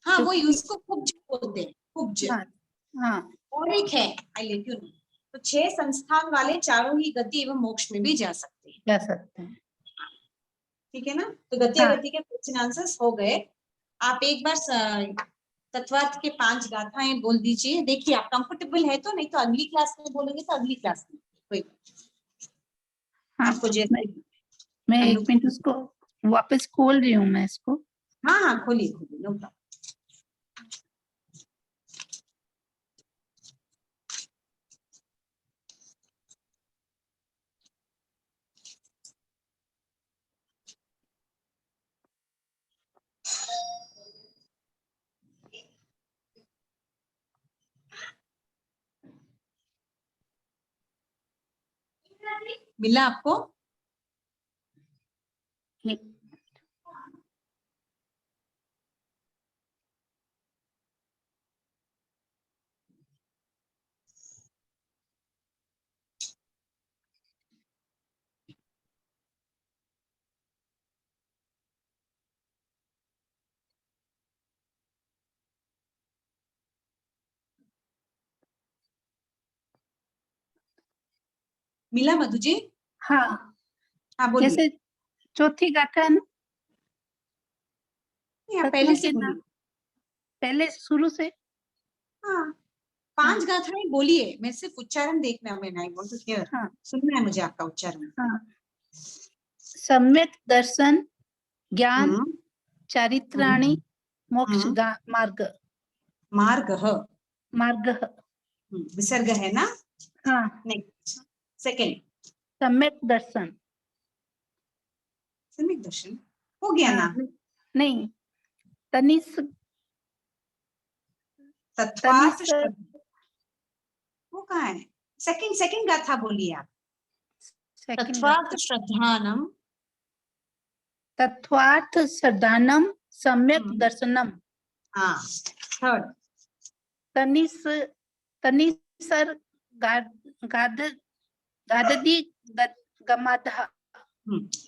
Speaker 1: हाँ वही उसको कुब्ज बोलते हैं, कुब्ज।
Speaker 2: हाँ। हाँ।
Speaker 1: और एक है, आई लेट यू नो, तो 6 संस्थान वाले चारों ही गति एवं मोक्ष में भी जा सकते हैं,
Speaker 2: जा सकते हैं।
Speaker 1: ठीक है ना। तो गति
Speaker 2: हाँ।
Speaker 1: अगति के क्वेश्चन आंसर्स हो गए। आप एक बार तत्वार्थ के 5 गाथाएं बोल दीजिए। देखिए आप कंफर्टेबल है तो, नहीं तो अगली क्लास में बोलेंगे तो अगली क्लास में कोई
Speaker 2: हाँ,
Speaker 1: आपको जैसे
Speaker 2: मैं
Speaker 1: हम
Speaker 2: 1
Speaker 1: लोग-
Speaker 2: मिनट उसको वापस खोल रही हूँ मैं इसको।
Speaker 1: हाँ हाँ खोलिए खोलिए, नो प्रॉब्लम। मिला आपको? मिला मधु जी?
Speaker 2: हाँ,
Speaker 1: हाँ बोलिए।
Speaker 2: जैसे चौथी गाथा है ना,
Speaker 1: नहीं, आप पहले से
Speaker 2: के नाम,
Speaker 1: बोलिए।
Speaker 2: पहले शुरू से।
Speaker 1: हाँ 5 गाथाएं बोलिए, मैं सिर्फ उच्चारण देखना है, मैं नहीं बोल सकती,
Speaker 2: हाँ
Speaker 1: सुनना है मुझे आपका उच्चारण।
Speaker 2: हाँ। सम्यक दर्शन, ज्ञान,
Speaker 1: हम्म,
Speaker 2: चारित्राणि, मोक्ष
Speaker 1: हम्म।
Speaker 2: मार्ग।
Speaker 1: मार्ग
Speaker 2: मार्ग।
Speaker 1: विसर्ग है ना?
Speaker 2: हाँ,
Speaker 1: नेक्स्ट सेकंड
Speaker 2: सम्यक दर्शन।
Speaker 1: सम्यक दर्शन हो गया
Speaker 2: हाँ,
Speaker 1: ना?
Speaker 2: नहीं, तनिष्क,
Speaker 1: तत्वार्थ
Speaker 2: तनिष्क,
Speaker 1: वो कहाँ है? सेकंड गाथा बोलिए आप।
Speaker 2: सेकंड
Speaker 1: तत्वार्थ श्रद्धानम,
Speaker 2: तत्वार्थ श्रद्धानम, सम्यक दर्शनम।
Speaker 1: हाँ थर्ड
Speaker 2: तनिस, तनिसर गाद, गाददी गमाद,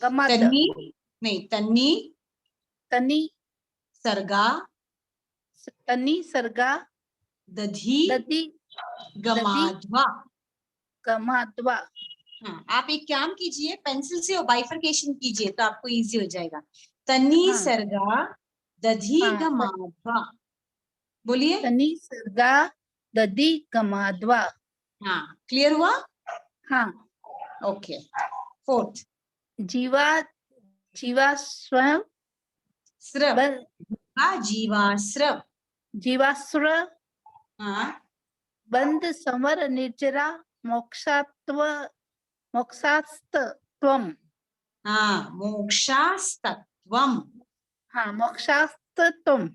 Speaker 2: गमाद।
Speaker 1: तन्नी नहीं, तन्नी
Speaker 2: तनि,
Speaker 1: सर्गा
Speaker 2: तनि सर्गा,
Speaker 1: दधी
Speaker 2: दधि,
Speaker 1: गमाध्वा।
Speaker 2: गमाद्वा।
Speaker 1: हाँ आप एक काम कीजिए, पेंसिल से बाइफरकेशन कीजिए तो आपको इजी हो जाएगा। तन्नी
Speaker 2: हाँ।
Speaker 1: सर्गा दधी
Speaker 2: हाँ,
Speaker 1: गमाध्वा, बोलिए।
Speaker 2: तनि सर्गा, दधि गमाद्वा।
Speaker 1: हाँ क्लियर हुआ?
Speaker 2: हाँ।
Speaker 1: ओके फोर्थ
Speaker 2: जीवा, जीवाश्व,
Speaker 1: स्रव, जीवाश्रव।
Speaker 2: जीवाश्र,
Speaker 1: हाँ
Speaker 2: बंध संवर निर्जरा, मोक्षात्व, मोक्षास्तत्वम।
Speaker 1: हाँ मोक्षास्तत्वम,
Speaker 2: हाँ, मोक्षास्तत्वम,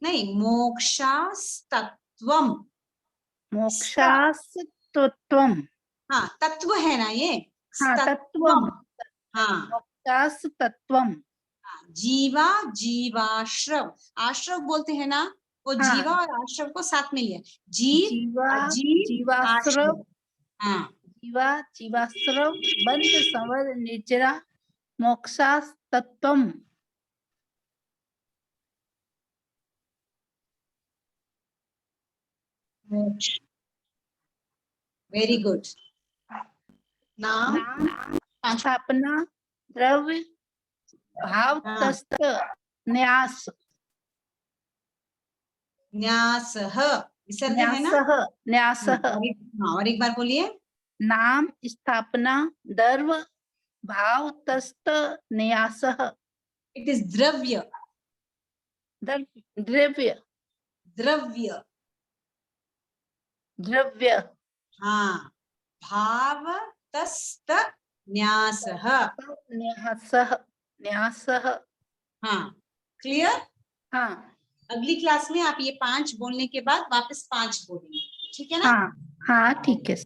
Speaker 1: नहीं मोक्षास्तत्वम।
Speaker 2: मोक्षास्तत्वम।
Speaker 1: हाँ तत्व है ना ये?
Speaker 2: हाँ,
Speaker 1: तत्वम।
Speaker 2: तत्वम,
Speaker 1: हाँ
Speaker 2: मोक्षास्तत्वम।
Speaker 1: जीवा जीवाश्रव, आश्रव बोलते हैं ना, वो
Speaker 2: हाँ।
Speaker 1: जीवा और आश्रव को साथ में लिया, जीव
Speaker 2: जीवा,
Speaker 1: अजीव
Speaker 2: जीवाश्रव,
Speaker 1: आश्रव। हाँ
Speaker 2: जीवा, जीवाश्रव, बंध संवर निर्जरा, मोक्षास्तत्वम।
Speaker 1: मोक्ष, वेरी गुड। नाम
Speaker 2: नाम, स्थापना, द्रव्य, भाव, तस्त, न्यास,
Speaker 1: न्यासः, विसर्ग है ना?
Speaker 2: न्यासः, न्यासः।
Speaker 1: और एक बार बोलिए।
Speaker 2: नाम, स्थापना, द्रव्य, भाव, तस्त, न्यासः।
Speaker 1: इट इज द्रव्य,
Speaker 2: द्रव्य,
Speaker 1: द्रव्य।
Speaker 2: द्रव्य।
Speaker 1: हाँ भाव तस्त न्यासः।
Speaker 2: न्यासः, न्यासः।
Speaker 1: हाँ क्लियर?
Speaker 2: हाँ
Speaker 1: अगली क्लास में आप ये 5 बोलने के बाद वापस 5 बोलेंगे, ठीक है ना?
Speaker 2: हाँ हाँ, ठीक है।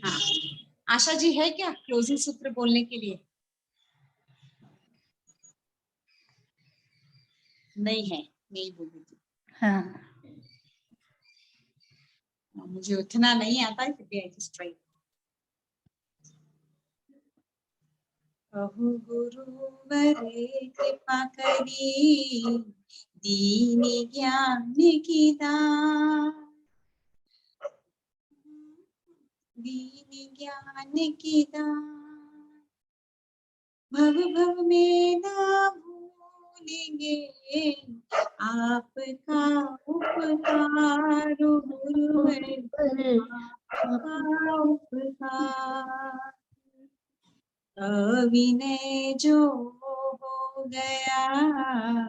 Speaker 1: हाँ आशा जी है क्या क्लोजिंग सूत्र बोलने के लिए? नहीं है, नहीं बोलूंगी।
Speaker 2: हाँ,
Speaker 1: मुझे उतना नहीं आता है, फिर भी आई जस्ट ट्राई। कहु गुरुवरे कृपा करी, दीन ज्ञान की दान। दीन ज्ञान की दान, भव भव में ना भूलेंगे आपका उपकार गुरुवर, आपका उपकार। अविनय जो हो गया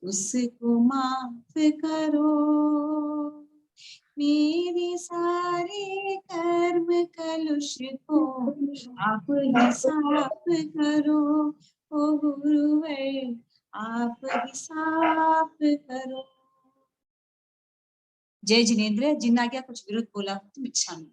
Speaker 1: उसको माफ करो, मेरे सारे कर्म कलुष को आप ही साफ करो, ओ गुरुवर आप ही साफ करो। जय जिनेंद्र। जिन आज्ञा कुछ विरुद्ध बोला तुम इच्छा में।